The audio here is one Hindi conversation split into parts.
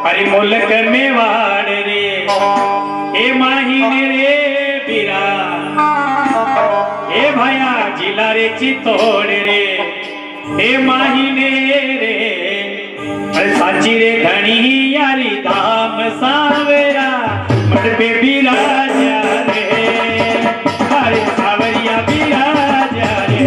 अरे मुल्क में वाड़ रे ए माहीने रे बीरा ए भया जिला रे चित्तौड़ रे ए माहीने रे अरे साची रे घनी यारी धाम सावरा मठ पे बिराजा रे अरे सावरिया बिराजा रे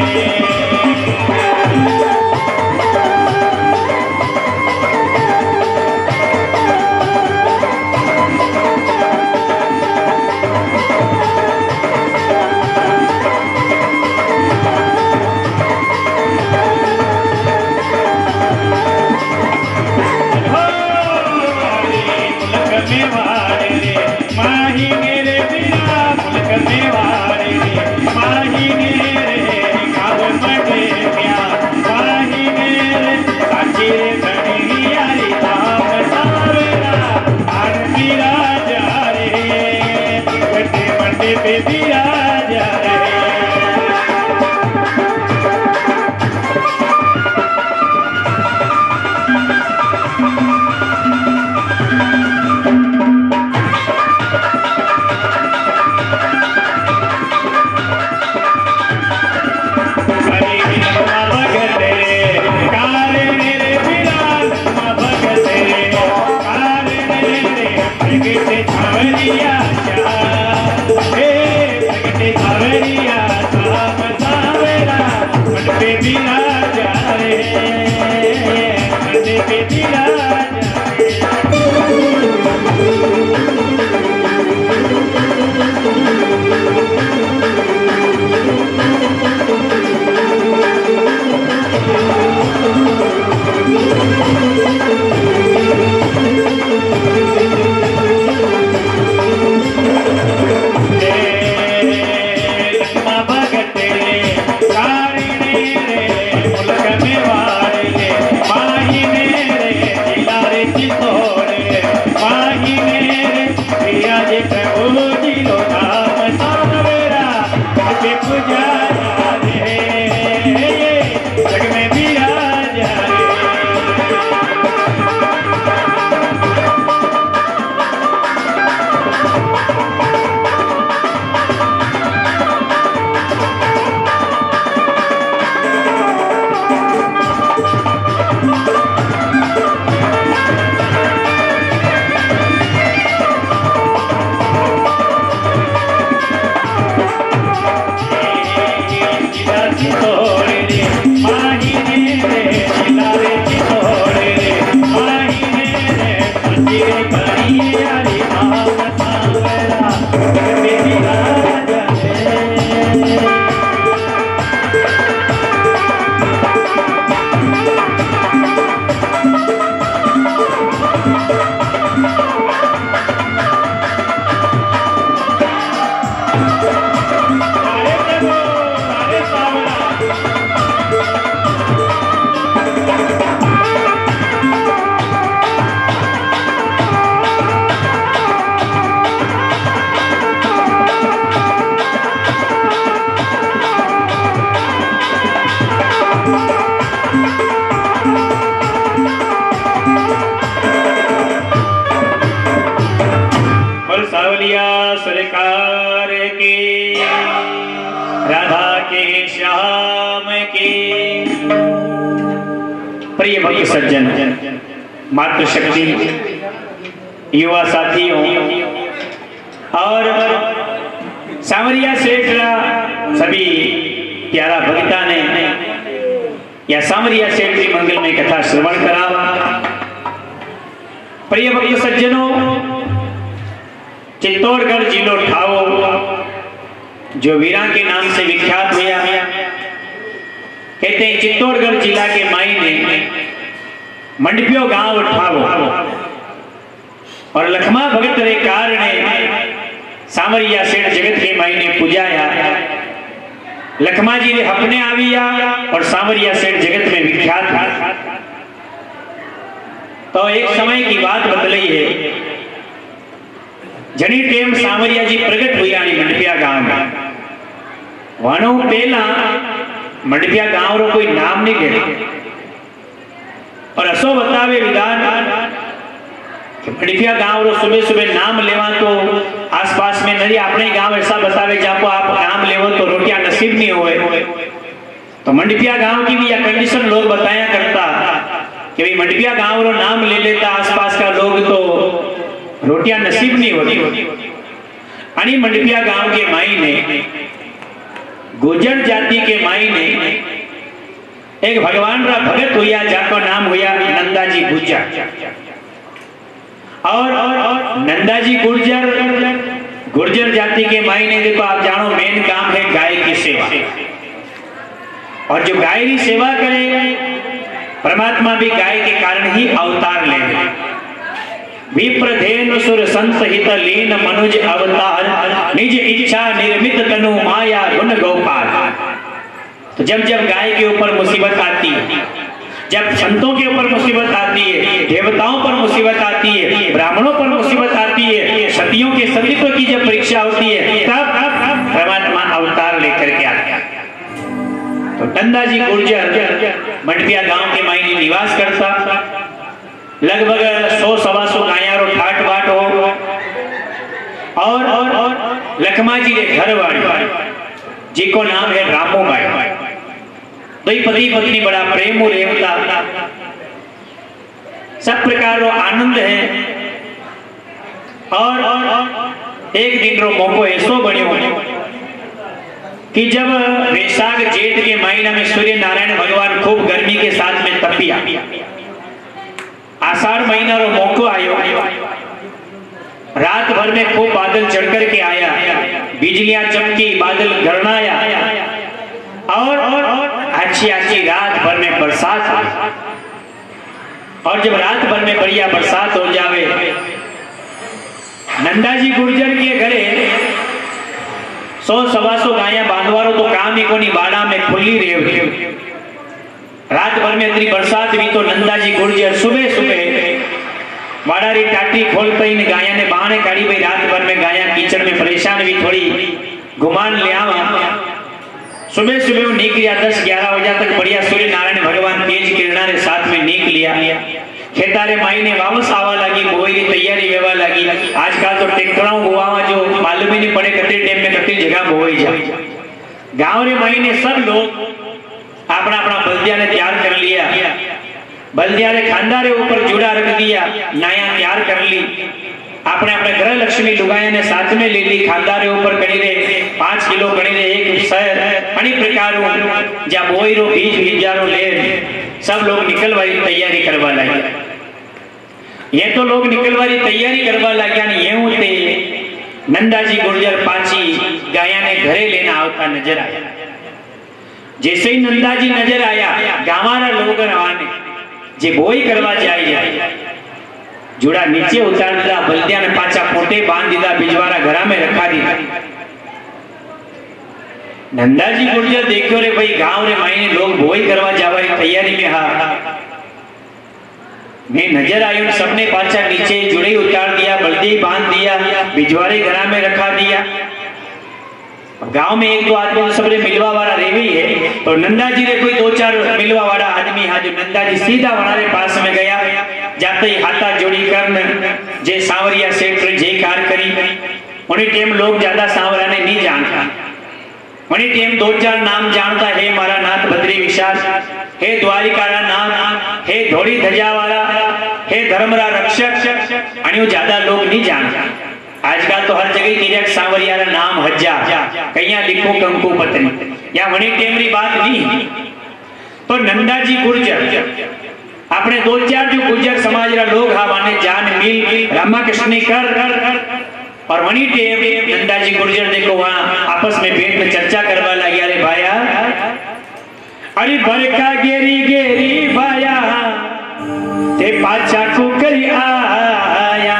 सरकार की राधा के श्याम की। प्रिय भक्त सज्जन, मातृशक्ति, युवा साथियों और सांवरिया सेठ सभी प्यारा भक्ता ने या सांवरिया सेठ की मंगल में कथा श्रवण करा। प्रिय भक्त सज्जनों, चित्तौड़गढ़ जिलो ठावो जो वीरा के नाम से विख्यात हुआ, कहते हैं चित्तौड़गढ़ जिला के मायने मंडपियो गांव ठावो और लखमा भगत रे कारणे सांवरिया सेठ जगत के मायने पूजाया। लखमा जी रे अपने आविया और सांवरिया सेठ जगत में विख्यात था। तो एक समय की बात बदली है, जनी टेम सांवरिया जी प्रगट हुआ मंडपिया गांव में। वनो पहला मंडपिया गांव रो कोई नाम नहीं गए और असो बतावे विधान मंडपिया गांव रो सुबह सुबह नाम लेवा तो आसपास में नहीं अपने गांव ऐसा बतावे जाको आप नाम लेवो तो रोटियां नसीब नहीं होए। तो मंडपिया गांव की भी यह कंडीशन लोग बताया करता कि भाई मंडपिया गांव रो नाम ले लेता आसपास का लोग तो रोटियां नसीब नहीं होती। आणि मंडपिया गांव के माई ने गुर्जर जाति के माई ने एक भगवान रा भगत हुआ जाको नाम हुआ नंदाजी गुर्जर। और नंदाजी गुर्जर जाति के माई ने देखो आप जानो मेन काम है गाय की सेवा। और जो गाय की सेवा करे परमात्मा भी गाय के कारण ही अवतार ले। विप्रधेनु सुर संत हित लीन मनुज अवतार निज इच्छा निर्मित तनु माया गुण गोपाल। तो जब जब गाय के ऊपर मुसीबत आती है, जब संतों के ऊपर मुसीबत आती है, देवताओं पर मुसीबत आती है, ब्राह्मणों पर मुसीबत आती है, सतियों के सतीत्व की जब परीक्षा होती है तब परमात्मा अवतार लेकर के आते हैं। तो नंदाजी गुर्जर मंडपिया गांव के मायने निवास करता। लगभग 100-125 गाया रो ठाट बाट हो। और लखमा जी के घर वाली जी को नाम है रामो बाई। दो पति पत्नी बड़ा प्रेम और रेवता सब प्रकार रो आनंद है। और एक दिन रो मौको ऐसो बन्यो कि जब वैशाख जेठ के महीना में सूर्य नारायण भगवान खूब गर्मी के साथ में तपिया। आषाढ़ महीना रो मौको आयो। रात भर में खूब बादल चढ़ कर के आया, बिजलियां चमकी, बादल गरनाया। और अच्छी अच्छी रात भर में बरसात हुई। और जब रात भर में बढ़िया बरसात हो जावे, नंदाजी गुर्जर के घरे 100-125 गाया बांधवारो तो काम ही कोनी, बाड़ा में खुली रेव। रात भर में इतनी बरसात हुई तो नंदाजी गुर्जर सुबह सुबह बाड़ा री टाटी खोलते ही गाया ने बहाने काढ़ी। भाई रात भर में गाया कीचड़ में परेशान हुई, थोड़ी घुमान ले आवा। सुबह सुबह वो नीक लिया, 10-11 बजे तक बढ़िया सूर्य नारायण भगवान तेज किरणा ने साथ में नीक लिया। खेतारे माई ने वापस आवा लगी, बोई की तैयारी वेवा लगी। आजकल तो ट्रैक्टरों गोवा जो मालूम ही नहीं पड़े कतरी टाइम में कतरी जगह बोई जाए। गांव रे माई ने सब लोग अपना अपना बल्दिया ने तैयार कर लिया। बल्दिया रे खांदा रे ऊपर जुड़ा रख दिया, नाया तैयार कर ली। अपने अपने ग्रह लक्ष्मी लुगाया ने साथ में ले ली। खांदा रे ऊपर कड़ी रे 5 किलो कड़ी रे एक शहर अनेक प्रकार जब बोई रो बीज बीजारो ले सब लोग निकलवारी तैयारी करवा लगे। ये तो लोग निकलवारी तैयारी करवा लगे। ये होते नंदाजी गुर्जर पाची गाया ने घरे लेना आवता नजर आया। जैसे ही नंदाजी नजर आया, गांवारा लोग रवाने जे बोई करवा जाए जुड़ा नीचे उतार दिया, बल्दिया ने पाचा पोटे बांध दिया, बिजवारा घरा में रखा दिया। नंदाजी गुर्जर देखो रे भाई गांव रे मायने लोग बोई करवा जावा तैयारी में। हाँ मैं नजर आयो, सबने पाचा नीचे जुड़े उतार दिया, बल्दी बांध दिया, बिजवारे घरा में रखा दिया। गांव में एक दो आदमी तो सबरे मिलवा वाला रेवी है। तो नंदाजी रे कोई 2-4 मिलवा वाला आदमी हाँ जो नंदाजी सीधा वहां पास में गया। जाते ही हाथा जोड़ी कर जे सांवरिया सेठ जे कार करी। उन्हीं टाइम लोग ज्यादा सांवरा ने नहीं जानता। उन्हीं टाइम 2-4 नाम जानता है, मारा नाथ बद्री विशाल, हे द्वारिकारा नाथ, हे धोड़ी ध्वजा वाला, हे धर्मरा रक्षक, अन्य ज्यादा लोग नहीं जानता। आजकल तो हर जगह तिरक सांवरिया नाम हजार कहीं लिखो कंकु पत्नी या वनी टेमरी बात नहीं। तो नंदाजी गुर्जर अपने 2-4 जो गुर्जर समाज रा लोग हा माने जान मिल रामा कृष्ण कर और वनी टेम नंदाजी गुर्जर देखो वहां आपस में बैठ में चर्चा करवा लगे। अरे भाया, अरे बरका गेरी गेरी भाया ते पाछा को करी आया।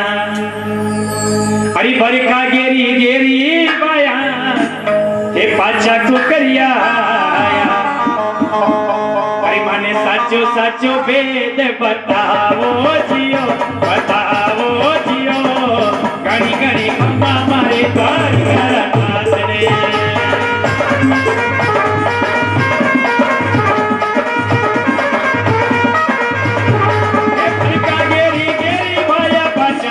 अरे बरका गेरी गेरी भाया ते पाछा को करिया। अरे माने साचो साचो वेद बताओ जियो, बताओ जियो, घड़ी घड़ी खम्बा मारे द्वार आसरे। बरका गेरी गेरी भाया पाछा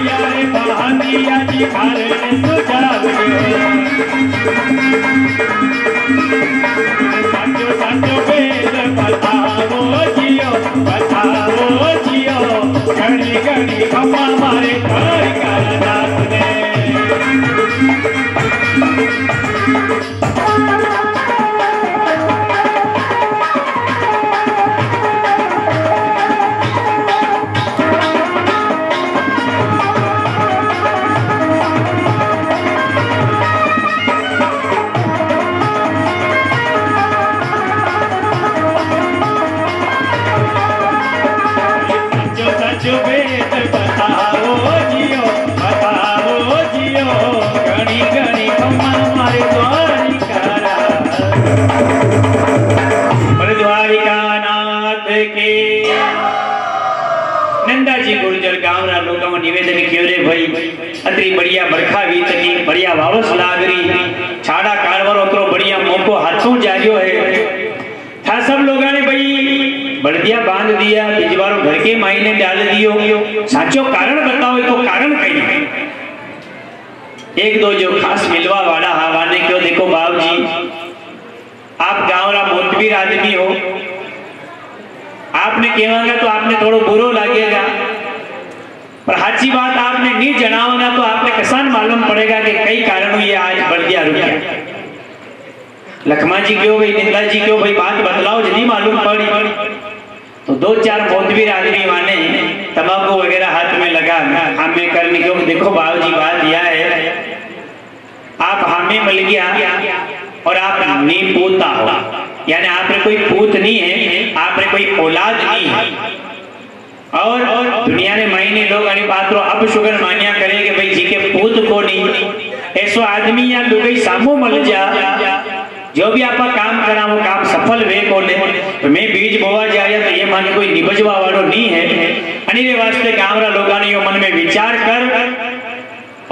यारे बहानिया जी कारण सुझाव्यो साचो साचो वेद बतावो जियो घड़ी घड़ी खम्मा मारे द्वारिका नाथ ने नंदा जी गुर्जर गांव ना लोगों में निवेदन कियो रे भाई अतरी बढ़िया बरखा भी तकी बढ़िया वावस लागरी छाड़ा कारवारो उतरो बढ़िया मौको हाथों जारियो है था सब लोगों ने भाई बड़दिया बांध दिया बिजवारो घर के मायने डाल दियो साचो कारण बताओ तो कारण कहीं एक दो जो खास मिलवा वाला हवाने क्यों देखो बाबू जी आप गांव रा मोतबीर आदमी हो आपने कहेगा तो आपने थोड़ा बुरो लगेगा पर हाची बात आपने नहीं जनावना तो आपने किसान मालूम पड़ेगा कि कई कारणों ये आज बड़दिया रुक गया लखमा जी क्यों भाई निंदा जी क्यों भाई बात बतलाओ यदि मालूम पड़ी तो दो चार मोतबीर आदमी माने तंबाकू वगैरह हाथ में लगा हमें करने क्यों देखो बाबू जी बात यह है आप हमें मिल गया और आप नहीं पोता हो यानी आपने कोई पूत नहीं है आपने कोई औलाद नहीं है और दुनिया में महीने लोग अरे पात्रो अब शुगर मान्या करे कि भाई जी के पूत को नहीं ऐसो आदमी या लुगई सामो मल जा जो भी आपका काम करा वो काम सफल वे को ले तो मैं बीज बोवा जाया तो ये माने कोई निबजवा वालों नहीं है अनिरे वास्ते गांवरा लोगों ने यो मन में विचार कर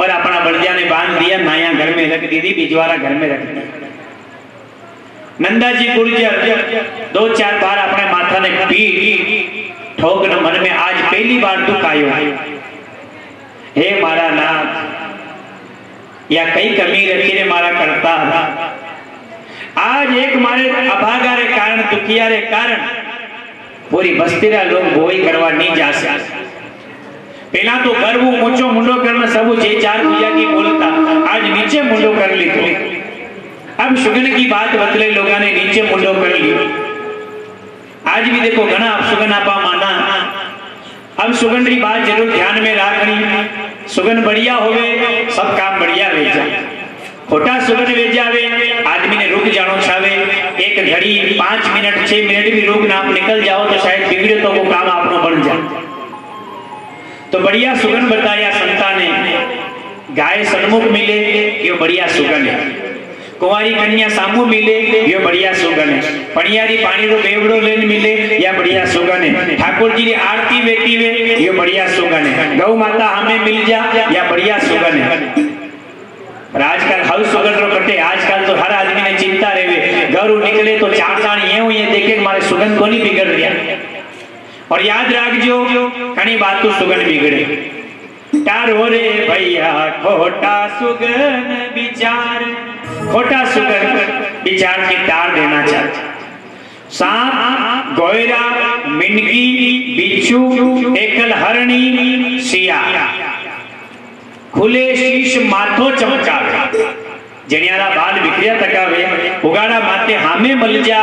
और अपना बड़दिया ने बांध दिया नाया घर में रख दी थी बिजवारा घर में रख दिया नंदा जी गुर्जर दो चार बार अपने माथा ने पीट ठोक न मन में आज पहली बार दुख आयो हे मारा नाथ या कई कमी रखी रे मारा करता आज एक मारे अभागा रे कारण दुखिया रे कारण पूरी बस्तीरा लोग बोई करवा नहीं जा सकते पहला तो गर्व ऊंचो मुंडो करना सब जे चार पूजा की बोलता आज नीचे मुंडो कर ली अब सुगन की बात बतले लोगों ने नीचे मुंडो कर लियो आज भी देखो घना अब सुगन आपा माना अब सुगन की बात जरूर ध्यान में रखनी सुगन बढ़िया होवे सब काम बढ़िया वे जाए खोटा सुगन वे जावे आदमी ने रुक जानो छावे एक घड़ी 5 मिनट 6 मिनट भी रुक ना निकल जाओ तो शायद बिगड़े तो वो काम आपनो बन जाए तो बढ़िया सुगन बताया संता ने गाय सन्मुख मिले ये बढ़िया सुगन है कुंवारी कन्या सामू मिले ये बढ़िया सुगन है पणियारी पानी रो बेवड़ो लेन मिले या बढ़िया सुगन है ठाकुर जी की आरती बेटी वे ये बढ़िया सुगन है गौ माता हमें मिल जा या बढ़िया सुगन है पर आजकल हाउ सुगन रो कटे आजकल तो हर आदमी ने चिंता रेवे घर निकले तो चार चार ये देखे मारे सुगन को नहीं बिगड़ रहा और याद रखजो घनी बात तो सुगन बिगड़े तारो रे भैया खोटा सुगन विचार खोटा सुगन विचार की तार देना चाहते सांप गोयरा मिनगी बिच्छू एकल हरणी सिया खुले शीश माथो चमकावे जनियारा बाल बिखरिया तकावे उगाड़ा माते हामे मल जा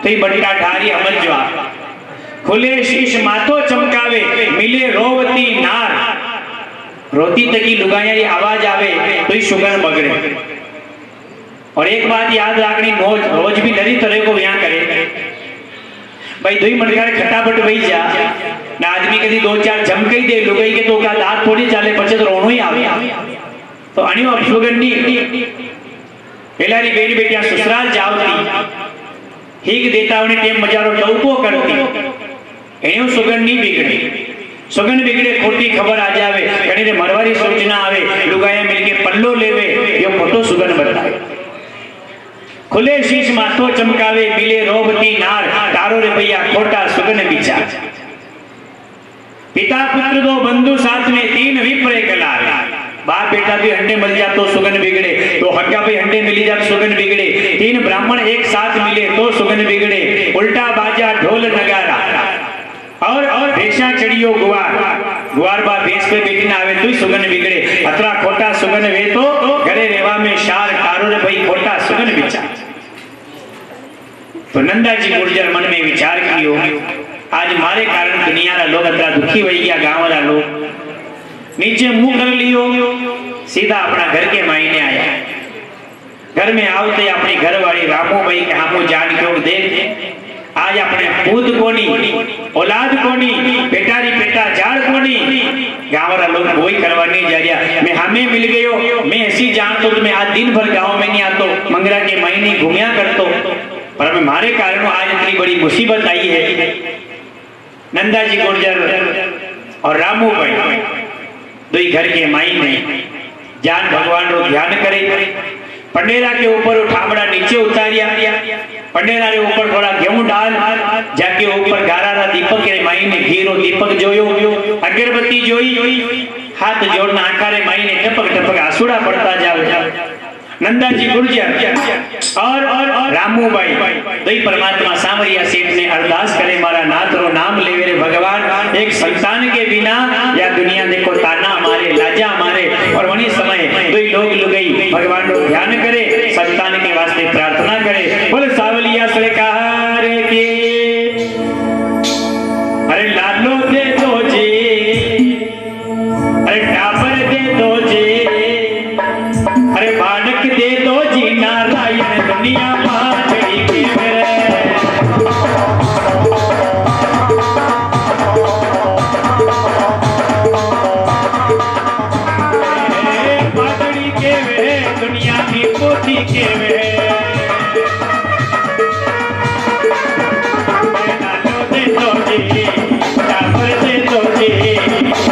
तो ये बट्टा ढारी अमल जवा खुले शीश माथो चमकावे मिले रोवती नार रोती तकी लुगाया ये आवाज आवे तो ये शुगर बगड़े और एक बात याद रखनी रोज भी नरी तरह को यहाँ करे भाई दुई मनकार खटापट वही जा ना आदमी कभी दो चार झमकई दे लुगाई के तो का दांत थोड़ी चाले पचे तो रोनो ही आवे तो अनियो अब शुगर नहीं पेलारी बेटी बेटियां ससुराल जावती हीक देता उन्हें टेम मजारो टौको करती एनो सुगन नहीं बिगड़े सुगन बिगड़े खोटी खबर आ जावे कने मरवारी सूचना आवे लुगाया मिलके पल्लो लेवे यो खोटो सुगन बताए खुले शीश माथो चमकावे मिले रोबती नार तारो रे भैया खोटा सुगन विचार पिता पुत्र दो बंधु साथ में, तीन विप्र एक लाल। बाप बेटा भी हंडे मिल जा तो सुगन बिगड़े, तो हक्का भी हंडे मिली जा तो सुगन बिगड़े। तीन ब्राह्मण एक साथ मिले तो सुगन बिगड़े। उल्टा बाजा ढोल नगारा और भेषा चढ़ियो गुआर बा भेष पे बेटी ना आवे तो सुगन बिगड़े। अतरा खोटा सुगन वे तो घरे रेवा में शार कारो रे भाई खोटा सुगन विचार। तो नंदा जी गुर्जर मन में विचार कियो, आज मारे कारण दुनिया रा लोग अतरा दुखी हो गया। गांव वाला लोग नीचे मुंह कर लियो, सीधा अपना घर के मायने आया। घर में आवते अपनी घर वाली रामो भाई के हमो जान के देख, आज अपने पूत कोनी औलाद कोनी बेटारी बेटा जाड़ कोनी। गांव वाला लोग वही करवा नहीं जा रहा। मैं हमें मिल गयो, मैं ऐसी जान तो मैं आज दिन भर गांव में नहीं आतो, मंगरा के महीने घूमिया करतो, पर मैं मारे कारण आज इतनी बड़ी मुसीबत आई है। नंदा जी गुर्जर और रामू भाई दो घर के माई ने जान भगवान रो ध्यान करे। पंडेरा के ऊपर उठामड़ा नीचे उतारिया, पंडेरा के ऊपर थोड़ा गेहूं डाल, जाके ऊपर गारा रा दीपक के माई ने घी रो दीपक जोयो, अगरबत्ती जोई, हाथ जोड़ना आकारे माई ने टपक टपक आंसुड़ा पड़ता जावे। नंदा जी गुर्जर और रामू भाई दई परमात्मा सांवरिया सेठ ने अरदास करे, मारा नाथ रो नाम ले रे भगवान। एक संतान के बिना या दुनिया देखो ताना मारे लाजा मारे, और वही समय दई लोग लुगई भगवान रो ध्यान करे, संतान के वास्ते प्रार्थना करे। बोले सावलिया सरकार के अरे लालो दे दो जी, अरे टापर दे दो जी, अरे बालक दे दो जी, नारायण दुनिया माधुरी के माधुरी के वे दुनिया की पोती के वे। लालो दे दो जी, टापर दे दो जी,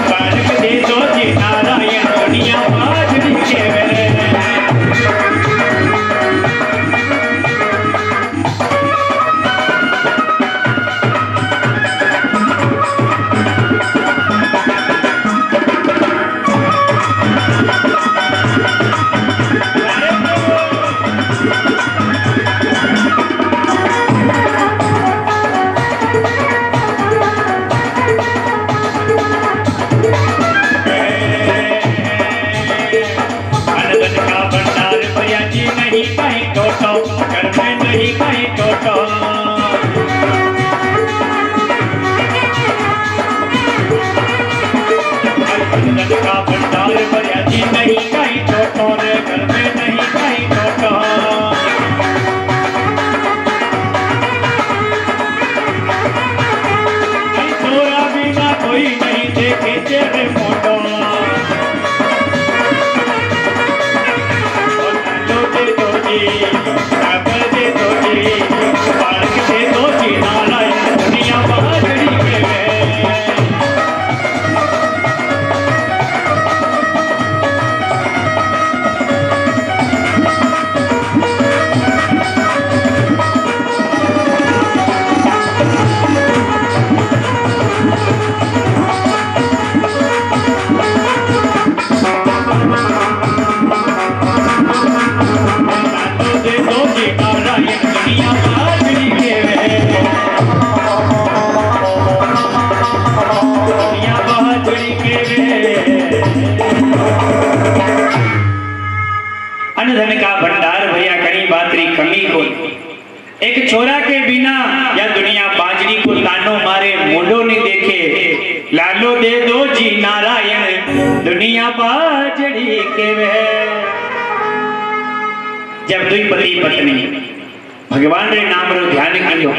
बालक दे दो जी, नारायण दुनिया माधुरी के वे। अन्न धन का भंडार भैया कहीं बातरी कमी को। एक छोरा के बिना या दुनिया बाजरी को तानो मारे मुंडो नहीं देखे। लालो दे दो जी नारायण दुनिया बाजरी के वह। जब दुई पति पत्नी भगवान रे नाम रो ध्यान कियो,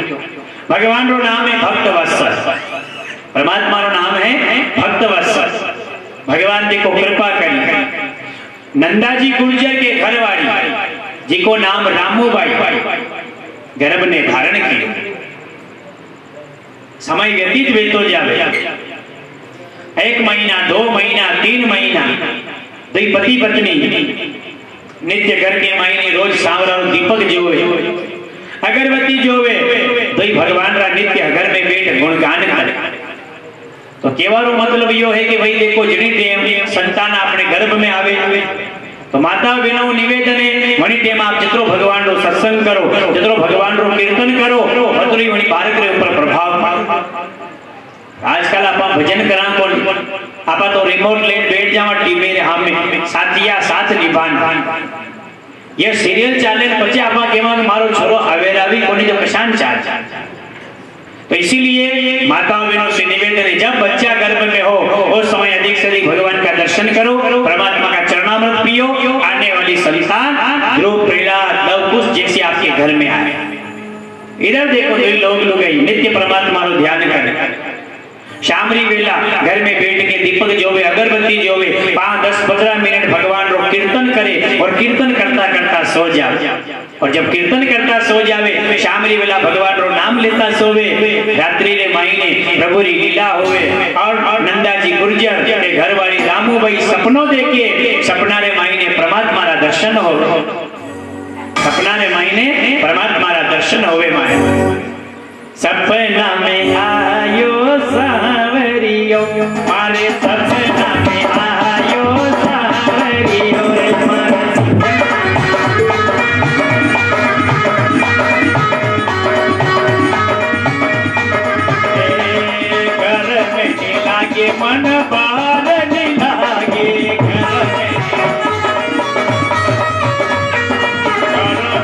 भगवान रो नाम है भक्त वत्सल, परमात्मा रो नाम है भक्त वत्सल। भगवान देखो कृपा करी। नंदा जी गुर्जर के घर वाली जिको नाम रामूबाई गर्भ ने धारण किया। समय व्यतीत वेतो जावे, 1 महीना 2 महीना 3 महीना दुई पति पत्नी नित्य घर के महीने रोज सांवरा दीपक जोवे, अगरबत्ती जोवे, दुई भगवान रा नित्य घर में बैठ गुणगान करे। तो केवारो मतलब यो है कि भाई देखो जणी टेम संतान अपने गर्भ में आवे तो माता बहनों निवेदन है वणी टेम आप जितरो भगवान रो सत्संग करो जितरो भगवान रो कीर्तन करो अतरी वणी बालक रे ऊपर प्रभाव। आजकल आप भजन करा कोन आप तो रिमोट लेट बैठ जावा टीवी रे हामे साथिया साथ निभान ये सीरियल चाले पछे आप केवा मारो छोरो अवेरावी कोनी जो कशान चाल। तो इसीलिए माताओं बहनों से निवेदन है जब बच्चा गर्भ में हो उस समय अधिक से अधिक भगवान का दर्शन करो परमात्मा का चरणामृत पियो आने वाली संतान ध्रुव प्रहलाद लवकुश जैसे आपके घर में आए। इधर देखो लोग नित्य परमात्मा को ध्यान करें शामरी वेला घर में बैठ के दीपक जोवे अगरबत्ती जोवे 5-10-15 मिनट भगवान रो कीर्तन करे और कीर्तन करता करता सो जाए और जब कीर्तन करता सो जावे शामरी वेला भगवान रो नाम लेता सोवे रात्रि रे माईने प्रभु री लीला होवे और नंदा जी गुर्जर के घर वाली रामूबाई सपनों देखे सपना रे माईने परमात्मा रा दर्शन हो सपना रे माईने परमात्मा रा दर्शन होवे माए सपना में आयो सावरियो मारे सपना में आयो सावरियो रे घर में लागे मन बाहर नहीं लागे घर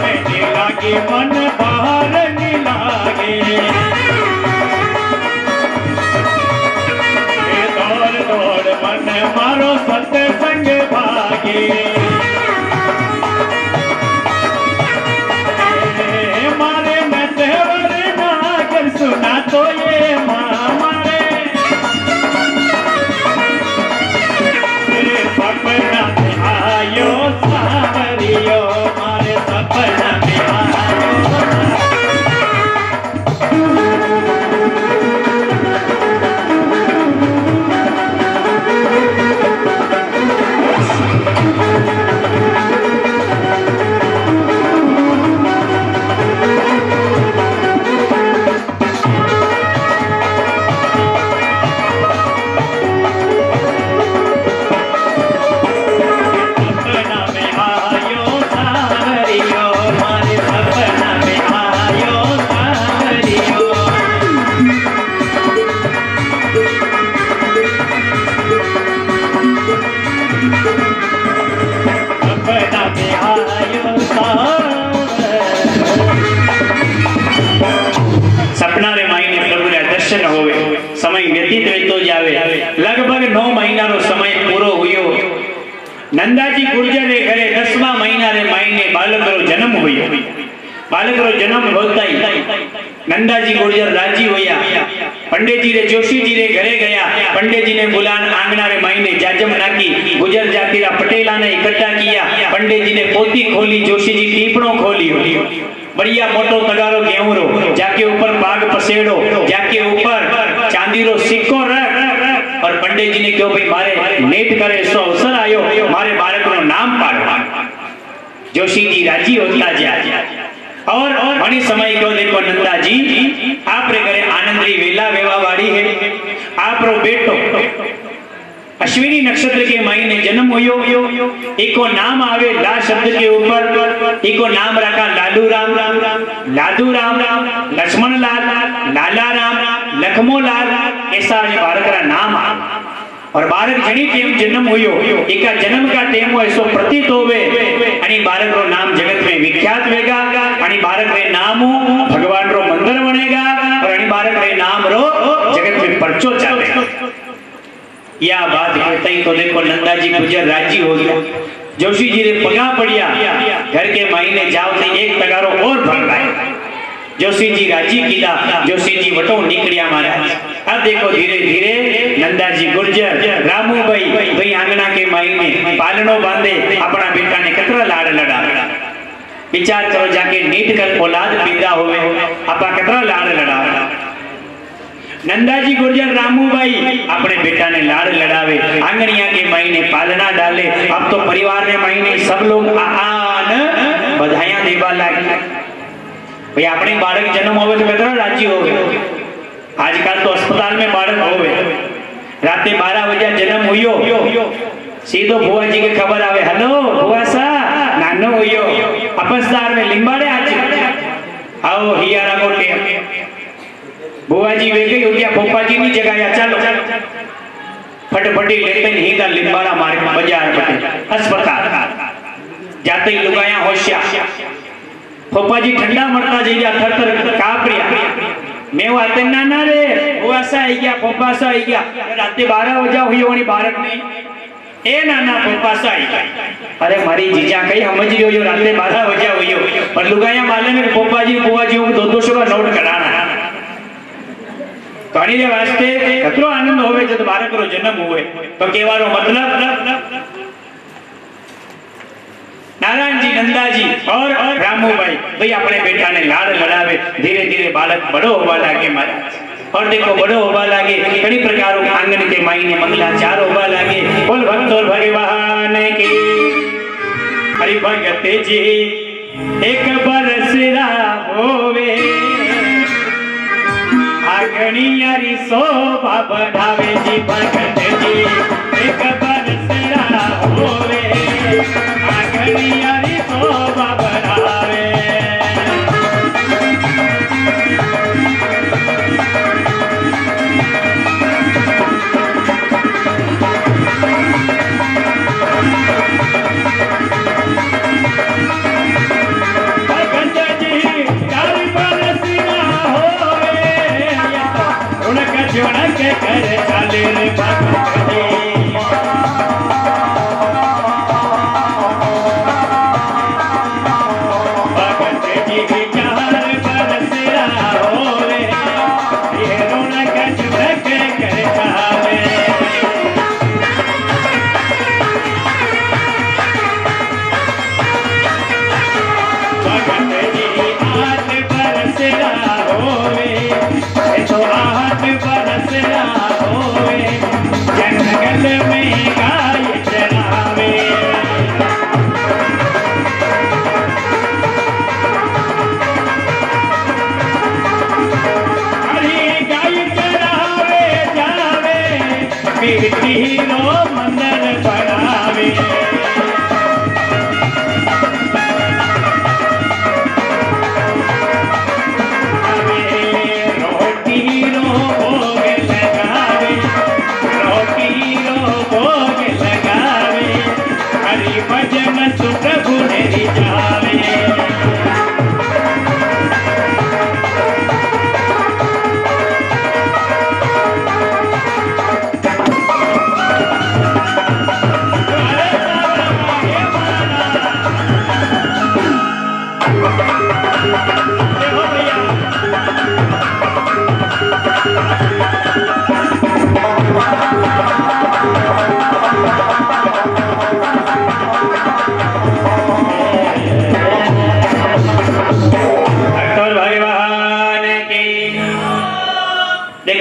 में लागे मन बाहर नहीं लागे दौड़ मन मारो सत्संग भागे मारे मैं तेवर ना कर सुना तो ये मारे सपना में आयो सावरियो मारे सपना में आयो सपना रे माईने प्रभु रे दर्शन होवे समय व्यतीत वेतो जावे लगभग 9 महीना रो समय पूरो हुयो नंदाजी गुर्जर रे घरे 10वां महीना रे माईने बालक रो जन्म हुयो बालक रो जन्म होता ही नंदाजी गुर्जर राजी होया पंडित जी रे जोशी जी रे घरे गया पंडित जी ने बुलान आंगना रे माईने जाजम नाकी गुजर जाति रा पटेला ने इकट्ठा किया पंडित जी ने पोती खोली जोशी जी टीपणो खोली बढ़िया मोटो तगारो गेहूं जाके ऊपर बाग पसेड़ो जाके ऊपर चांदी रो सिक्को रख और पंडित जी ने क्यों भाई मारे नेट करे सो अवसर आयो मारे बालक रो नाम पाड़ो जोशी जी राजी होता जाए और घणी समय क्यों देखो नंदा जी आप रे घरे आनंदरी वेला वेवा वाड़ी है आप रो बेटो अश्विनी नक्षत्र के महीने जन्म हुयो एको नाम आवे ला शब्द के ऊपर एको नाम रखा लालू राम लादू राम लक्ष्मण लाल लाला राम लखमो लाल ऐसा बालक का नाम और बालक जनी टेम जन्म हुयो एका जन्म का टेम हो ऐसो प्रतीत होवे आणि बालक रो नाम जगत में विख्यात वेगा आणि बालक रे नाम भगवान रो मंदिर बनेगा और आणि बालक रे नाम रो जगत में परचो चलेगा। या बात कहते ही तो देखो नंदा जी गुजर राजी हो गया जोशी जी ने पगा पड़िया घर के महीने जाओ तो एक तगारो और भर लाए जोशी जी राजी कीदा जोशी जी वटो निकलिया महाराज। अब देखो धीरे धीरे नंदा जी गुर्जर रामू भाई आंगना के महीने पालनो बांधे अपना बेटा ने कतरा लाड़ लड़ा विचार करो जाके नीट कर औलाद पैदा होवे अपा कतरा लाड़ लड़ा नंदाजी गुर्जर रामूबाई अपने बेटा ने लाड़ लड़ावे आंगनिया के महीने पालना डाले अब तो परिवार के महीने सब लोग आन बधाइयां देवा लागे भाई अपने बालक जन्म होवे तो कितना राजी होवे आजकल तो अस्पताल में बालक होवे राते 12 बजे जन्म हुयो सीधो बुआ जी के खबर आवे, हेलो बुआ सा नानो हुयो अपसदार में लिंबाड़े आज आओ हियारा गोटे। बुआ जी वे गई उठिया पोपा जी नी जगाया, चलो फटफटी लेते ही दा लिंबाड़ा मार्ग बाजार बटे अस्पताल जाते ही लुगाया होशिया पोपा जी ठंडा मरता जइया थर थर कापरिया मैं आते ना रे वो ऐसा आई गया पोपा सा आई गया रात 12 बजे हुई होनी बारक में ए नाना पोपा सा आई गया। अरे मारी जीजा कई समझ रही हो रात 12 बजे हुई हो पर लुगाया माले में पोपा जी बुआ जी को 200 का नोट कराना तो रे वास्ते कतरो आनंद होवे जब बालक रो जन्म हुए तो केवारो मतलब नारायण जी नंदा जी और रामू भाई अपने बेटा ने लाड़ लड़ावे धीरे धीरे बालक बड़ो होवा लागे महाराज। और देखो बड़ो होवा लागे कई प्रकारों आंगन के माई ने मंगलाचार होवा लागे। बोल भक्त और भगवान की हरि भगत जी एक बरसरा होवे आगणियारी शोभा बढ़ावे जी भगत जी एक बरसरा होवे आगणियारी शोभा बढ़ावे। कर चाले रे भगत जी भगत जी की चार बरसरा होवे ये रौनक झुनक कर चाले भगत जी 8 बरसरा होवे तो 8 बरसरा होवे जंगल में गाय चरावे। अरे गाय चरावे जावे बेटी रो मंदिर बनावे। भजन सुख गुणरी जावे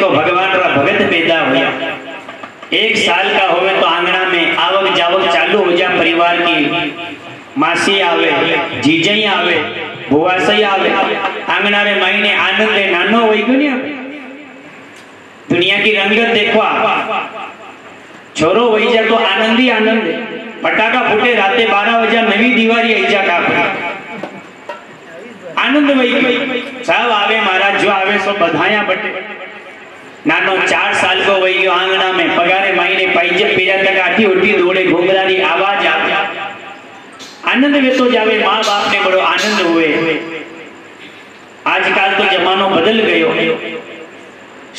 भगवान रा भगत पैदा हुआ 1 साल का होवे तो आंगना में आवक जावक चालू हो जा। परिवार की मासी आवे जीजई आवे बुआसई आवे आंगना रे माईने आनंद ले नानो होई गयो ने दुनिया की रंगत देखवा छोरो होई जा तो आनंद ही आनंद पटाखा फूटे राते 12 बजे नवी दिवाली आई जा का आनंद वही सब आवे महाराज जो आवे सो बधाया बटे। नानो 4 साल को वही गयो आंगना में पगारे माईने पाइजे पीरा तक आठी उठी दौड़े घुंघरा की आवाज आवे आनंद वे तो जावे माँ बाप ने बड़ो आनंद हुए। आजकल तो जमानो बदल गयो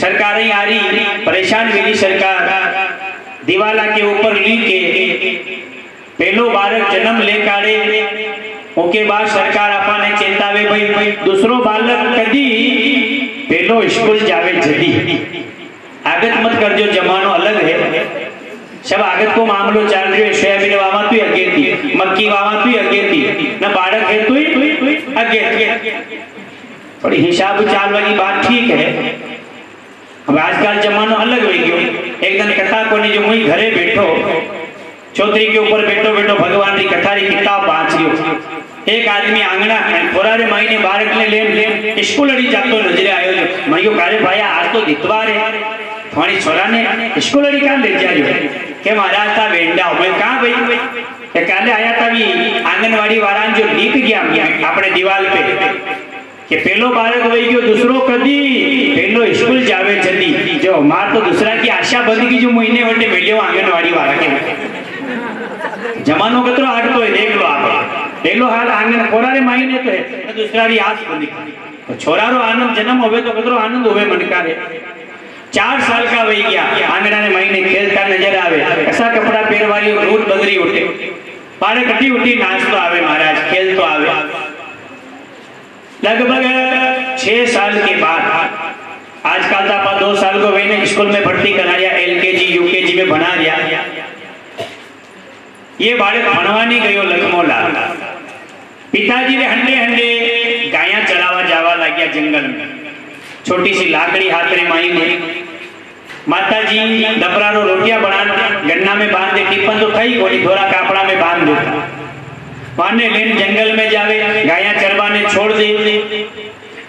सरकारें आ रही परेशान हुई सरकार दिवाला के ऊपर लिख के पहलो बालक जन्म ले काढ़े ओके बाद सरकार अपने चेतावे भाई दूसरो बालक कदी पहलो स्कूल जावे जदी आगत मत कर जो जमानो अलग है सब आगत को मामलो चल रही है। सोयाबीन वामा तू अगे थी मक्की वामा तू अगे थी न बालक है तू अगे पर हिसाब चाल वाली बात ठीक है। अब आजकल जमानो अलग हो गयो एक दिन कथा को जो मुई घरे बैठो चौधरी के ऊपर बैठो बैठो भगवान की कथा री किताब वाँच रियो एक आदमी आंगना थोड़ारे महीने बालक ने ले स्कूल अड़ी जातो नजरे आयो मैं यो कारे भाई आज तो दितवार है थोड़ी छोरा ने स्कूल वाली कहाँ ले जायो के महाराज था वेंडा हो मैं कहाँ भाई के काले आया था भी आंगनवाड़ी वाला जो लीक गया अपने दीवार पे कि पहलो बालक वही गयो दूसरो कदी पहलो स्कूल जावे जल्दी जो मार तो दूसरा की आशा बंद की जो महीने वटे मिलियो आंगनवाड़ी वाला के जमानो कतरो आग तो है देख लो आप देख लो हाल आंगन कोरा रे महीने तो है दूसरा री आस बंद तो छोरा रो आनंद जन्म होवे तो कतरो आनंद होवे मनका रे 4 साल का वही गया आंगना ने महीने खेलता नजर आवे ऐसा कपड़ा पहरवाली रोज बदरी उठे पारे कटी उठी नाच तो आवे महाराज खेल तो आवे लगभग 6 साल के बाद आजकल तो आप 2 साल को वही स्कूल में भर्ती कराया LKG UKG में बना दिया ये बालक भणवानी गयो लखमोलाल पिताजी ने हंडे हंडे गाया चरावा जावा लग्या जंगल में छोटी सी लाकड़ी हाथ में माई ने माता जी दबरा रो रोटियां बना गन्ना में बांध दे टिपन तो थई गोली थोड़ा कापड़ा में बांध देता पाने लेन जंगल में जावे गाया चरवा ने छोड़ दे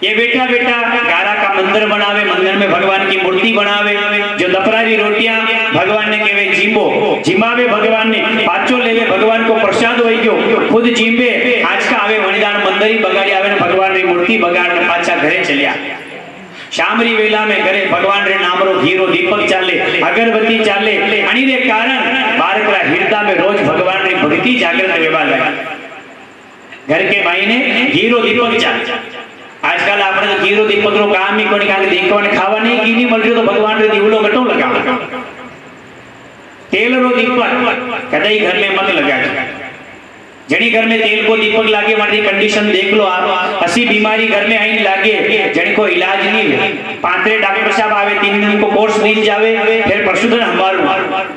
ये बेटा बेटा गारा का मंदिर बनावे मंदिर में भगवान की मूर्ति बनावे जो दपरा की रोटियां भगवान ने केवे जींबो जिमावे भगवान ने पाचो लेवे भगवान को प्रसाद होई गयो खुद जींबे आज का आवे वणिदान मंदिर बगाड़ी आवे ने भगवान की मूर्ति बगाड़ ने पाछा घरे चलिया शामरी वेला में घरे भगवान रे नाम रो घीरो दीपक चाले अगरबत्ती चाले अनी रे कारण बालक रा हृदय में रोज भगवान री भक्ति जागृत वेवा लगी घर के भाई ने घीरो दीपक चाले आजकल आपने तो घीरो दीपक रो काम ही कोनी काके देखवा ने खावा नहीं घी नहीं मल रही तो भगवान रे दीवलो गटो लगा तेल रो दीपक कदई घर में मत लगा जनी घर में तेल को दीपक लागे वाली कंडीशन देख लो आप ऐसी बीमारी घर में आई लागे जनी को इलाज नहीं है पांतरे डॉक्टर साहब आवे 3 दिन को कोर्स दिन जावे फिर परसों दिन हमारू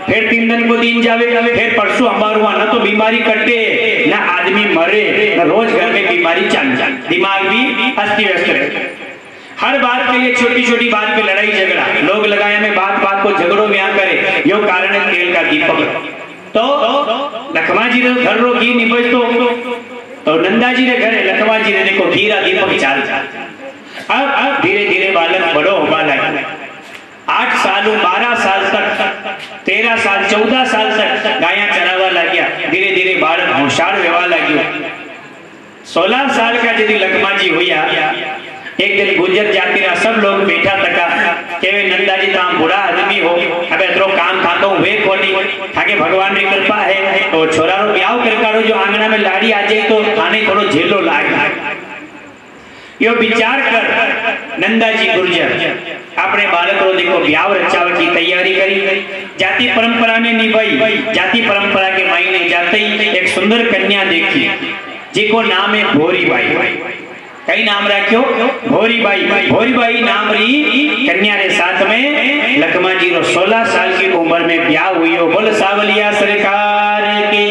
फिर 3 दिन को दिन जावे फिर परसों हमारू ना तो बीमारी कटे ना आदमी मरे ना रोज घर में बीमारी चल जाए दिमाग भी अस्त व्यस्त रहे हर बात के लिए छोटी छोटी बात पे लड़ाई झगड़ा लोग लगाया में बात बात को झगड़ों में करे यो कारण है तेल का दीपक तो लखमा जी ने घर रो घी निभज तो नंदा जी ने घरे लखमा जी ने देखो घीरा दीपक चाल अब धीरे धीरे बालक बड़ो होगा लगा 8 साल 12 साल तक 13 साल 14 साल तक गाया चरावा लग्या धीरे धीरे बालक होशियार वेवा लग्यो 16 साल का यदि लखमा जी हुआ एक दिन गुजर जाती रहा सब लोग बैठा तका केवे नंदा जी ताम बुरा आदमी हो अबे तो काम खातो वे कोनी थाके भगवान की कृपा है तो छोरा रो ब्याह करकाड़ो जो आंगना में लाड़ी आ जाए तो थाने थोड़ो झेलो लागे यो विचार कर नंदा जी गुर्जर अपने बालक रो देखो ब्याह रचाव की तैयारी करी जाति परंपरा ने निभाई जाति परंपरा के मायने जाते ही एक सुंदर कन्या देखी जिको नाम है भोरी बाई कई नाम रखियो भोरी बाई नाम री कन्या रे साथ में लखमा जी रो 16 साल की उम्र में ब्याह हुई हो बोल सावलिया सरकार के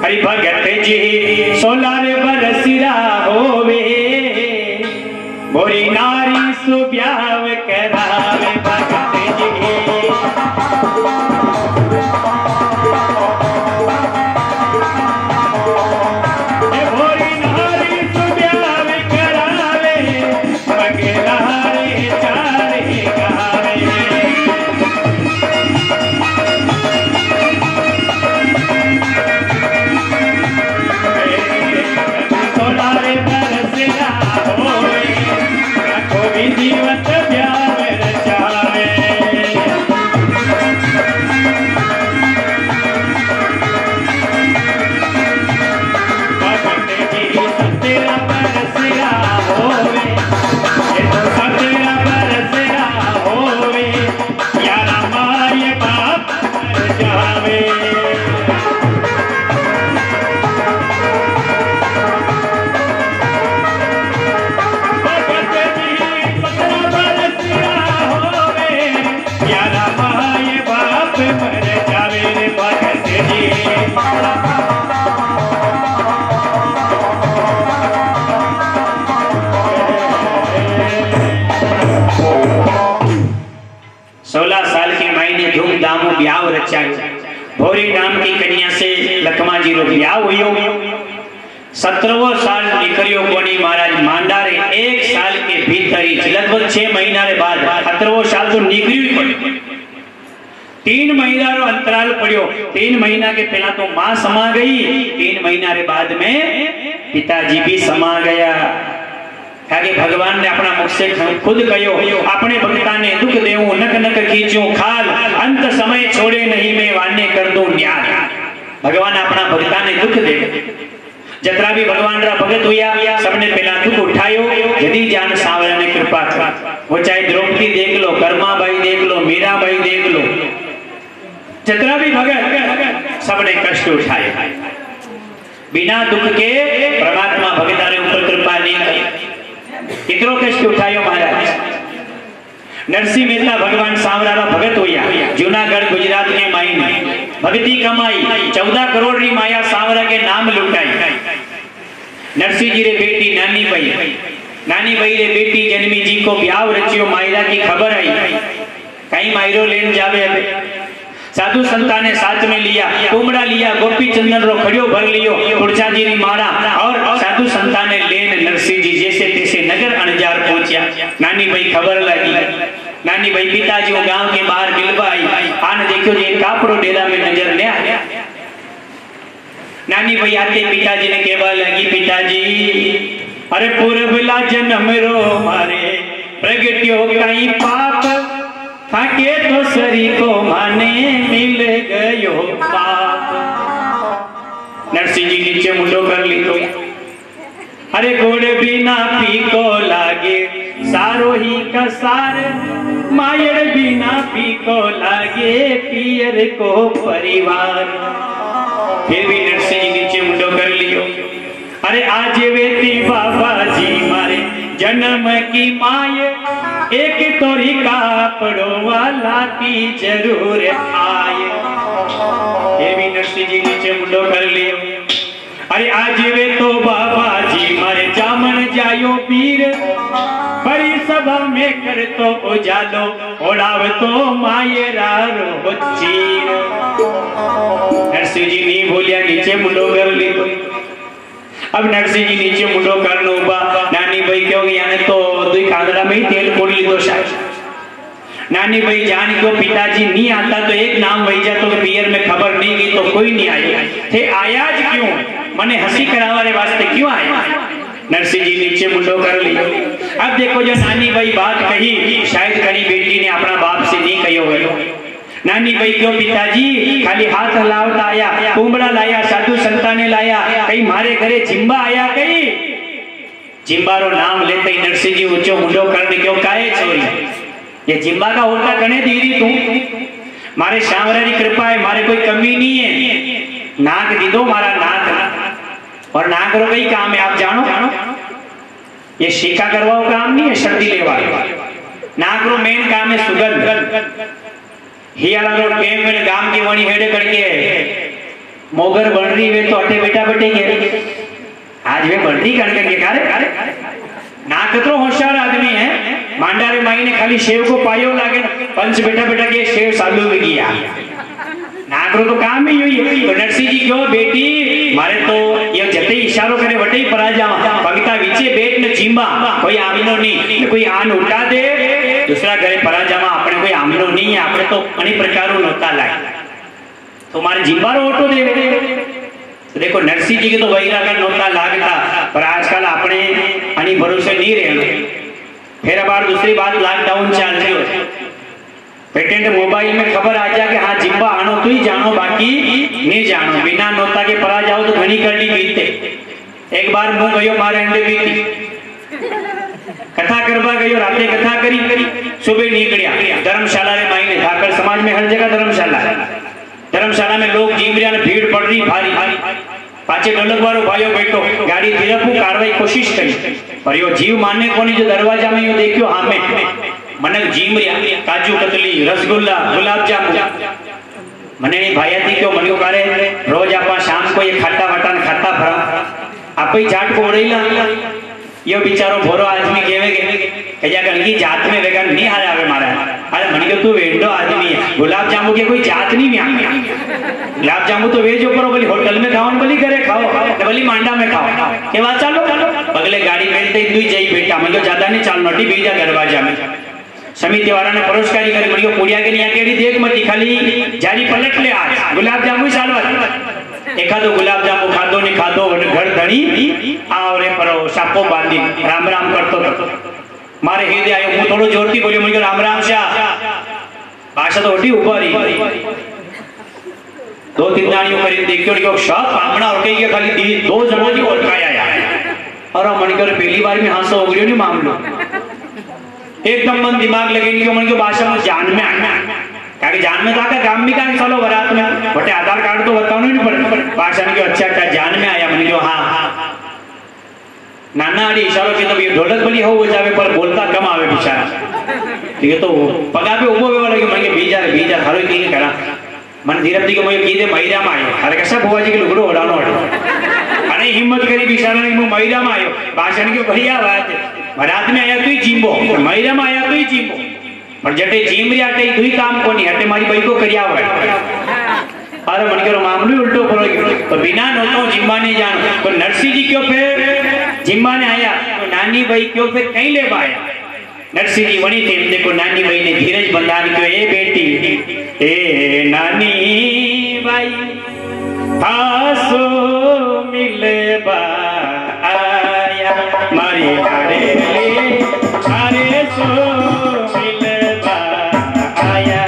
हरि भगत जी 16 बरसिरा होवे भोरी नारी सु ब्याह करावे भगत जी भोरी नाम की कन्या से लखमा जी रो ब्याह हुई 17 साल निकलियो कोनी महाराज मांडारे 1 साल के भीतर ही लगभग 6 महीना रे बाद 17 साल तो निकलियो ही पड़े 3 महीना रो अंतराल पड़ियो 3 महीना के पहला तो मां समा गई 3 महीना रे बाद में पिताजी भी समा गया आगे भगवान ने अपना मुख से खुद कहो अपने भक्ता ने दुख देऊं नक नक खींचूं खाल अंत समय छोड़े नहीं मैं वान्य कर दूं न्याय भगवान अपना भक्ता ने दुख दे जतरा भी भगवान रा भगत हुआ सबने पहला दुख उठायो यदि जान सावरा ने कृपा कर वो चाहे द्रौपदी देख लो कर्माबाई देख लो मीराबाई देख लो जतरा भी भगत सबने कष्ट उठाए बिना दुख के परमात्मा भगता ने ऊपर कृपा नहीं की कितनो कष्ट उठायो महाराज नरसिंह मेहता भगवान सांवरा भगत हुआ जूनागढ़ गुजरात के माई ने भक्ति कमाई 14 करोड़ री माया सांवरा के नाम लुटाई नरसिंह जी रे बेटी नानी भाई रे बेटी जन्मी जी को ब्याह रचियो मायरा की खबर आई कहीं मायरो लेन जावे साधु संता ने साथ में लिया कुमड़ा लिया गोपी चंदन रो खड़ियो भर लियो कुर्चा जी री माड़ा और साधु संता ने लेन नरसिंह जी जैसे तैसे नगर अणजार पहुंचा नानी भाई खबर लगी नानी भाई पिताजी वो गांव के बाहर गिलबा आई आने देखो जी कापड़ो डेरा में नजर ले आया नानी भाई आते पिताजी ने कहवा लगी पिताजी अरे पूर्वला जन्म रो मारे प्रगट्यो कहीं पाप थाके तो सरी को माने मिल गयो पाप नरसिंह जी नीचे मुंडो कर ली तो अरे गोड़ बिना पी को लागे सारो ही कसार मायर बिना पी को लागे पियर को परिवार फिर भी नरसिंह जी नीचे मुंडो कर लियो अरे आज वेती बाबा जी मारे जन्म की माए एक तोरी कापड़ो वाला की जरूर आए ये भी नरसिंह जी नीचे मुंडो कर लियो अरे आज वे तो बाबा जी मारे जामन जायो पीर बड़ी सभा में कर तो उजालो ओढ़ाव तो मायरा रो चीर नरसिंह जी नहीं बोलिया नीचे मुंडो कर लियो अब नरसिंह जी नीचे मुंडो कर लो नानी भाई क्यों यानी तो दुई कांदड़ा में ही तेल कोड़ ली दो शायद नानी भाई जान क्यों पिताजी नहीं आता तो एक नाम वही जा तो पियर में खबर नहीं गई तो कोई नहीं आया थे आया क्यों मने हंसी करावारे वास्ते क्यों आया नरसिंह जी नीचे मुंडो कर लियो अब देखो जो नानी भाई बात कही शायद कहीं बेटी ने अपना बाप से नहीं कहो गयो नानी भाई क्यों पिताजी खाली हाथ हलावता आया कुंबड़ा लाया साधु संता ने लाया कहीं मारे घरे जिम्बा आया कहीं जिम्बारो नाम लेते ही नरसिंह जी ऊंचो मुंडो करने क्यों काहे छोरी ये जिम्बा का होता कने दीदी तू मारे सांवरा की कृपा है मारे कोई कमी नहीं है नाक दी दो मारा नाक और नाक रो कई काम है आप जानो ये शीखा करवाओ काम नहीं है सर्दी लेवा नाक रो मेन काम है सुगंध हियाला रोड गेम में गाम की वणी हेडे करके मोगर बन रही वे तो अटे बेटा बेटे के आज वे बन रही करके कारे ना कतरो होशियार आदमी है मांडारे माई ने खाली शेव को पायो लागे पंच बेटा बेटा के शेव सालू में गया नागरो तो काम ही हुई तो नरसिंह जी क्यों बेटी मारे तो ये जते इशारो करे वटे ही परा जावा भगता विचे बेट ने जींबा कोई आमनो नहीं कोई आन उठा दे दूसरा घरे परा जावा अपने कोई आमनो नहीं है अपने तो अनेक प्रकारों नोता लागे तुम्हारे जिम्बारो ऑटो दे तो देखो नरसिंह जी के तो वहीरा का नोता लागता पर आजकल अपने अनी भरोसे नहीं रहे फिर अब दूसरी बात लॉकडाउन चल रही हो पेटेंट मोबाइल में खबर आ जा कि हाँ जिम्बा आनो तो ही जानो बाकी नहीं जानो बिना नोता के परा जाओ तो घनी करनी बीते एक बार मुंह गयो मारे अंडे बीती कथा करवा गयो राते कथा करी सुबह निकलिया धर्मशाला रे माई ने धाकड़ समाज में हर जगह धर्मशाला में लोग जीवरिया ने भीड़ पड़ रही भारी पाचे ढोलक वालो भाइयों बैठो गाड़ी धीरपू कार्रवाई कोशिश करी पर यो जीव मानने कोनी जो दरवाजा में यो देखियो हामे मनक जीमरिया काजू कतली रसगुल्ला गुलाब जामुन मने भाया थी क्यों मन को करे रोज आपा शाम को ये खट्टा वटान खाता भरा आप ही जाट को उड़ेला यो बेचारो भोरो आदमी केवे कया कणकी जात में वेगन नहीं हारावे मारा अरे मन के तू वेंडो आदमी है गुलाब जामुन के कोई जात नहीं में गुलाब जामुन तो वेज ऊपर बोली होटल में खाओ बोली करे खाओ ने बोली मांडा में खाओ के बात चालो बगले गाड़ी में ते दुई जई बेटा मैं ज्यादा नहीं चाल नटी बीजा दरवाजा में समिति वाला ने परोसकारी करी मणियो पुड़िया के नहीं केड़ी देख मती खाली जारी पलट ले आज गुलाब जामुन सालवा एकादो गुलाब जामुन खादो नहीं खादो घर धणी आवरे परो सापो बांधी राम राम करतो तो मारे हृदय आयो हूँ थोड़ो जोरती बोलियो मुझे राम राम शाह भाषा तो ओटी ऊपर ही 2-3 दानियों करी देखियो कि शाह पामना उठे के खाली 2 जणों जी ओळखाया यार और मणिकर पहली बार में हांसो हो गयो नहीं मामलो एकदम मन दिमाग लगे नहीं मन की भाषा में जान में आना क्या जान में था गांव में का चलो बारात में बटे आधार कार्ड तो बताओ नहीं पर भाषा ने अच्छा क्या जान में आया मन जो हाँ नाना आड़ी इशारो के तो ये ढोलक बली हो जावे पर बोलता कम आवे बेचारा ठीक है तो पगा पे उबो वेवा लगे मन के बीजा थारो की करा मन धीरज को मैं कीदे मैरा में आयो अरे कैसा बुआ जी के लुगड़ो ओडानो अरे हिम्मत करी बेचारा ने मैरा में आयो भाषण के बढ़िया बात बारात में आया तो ही जींबो मैरा में आया तो ही जींबो पर जटे जीम रिया टे दुई काम कोनी हटे मारी बई को करिया हुआ अरे मन के मामलो उल्टो करो तो बिना नोतो जिम्मा नहीं जान तो नरसिंह जी क्यों फिर जिम्मा ने आया तो नानी भाई क्यों फिर कहीं ले पाया नरसिंह जी वही थे देखो नानी भाई ने धीरज बंधान क्यों ए बेटी ए नानी भाई हासो मिले बा आया मारी अरे सो मिले बा आया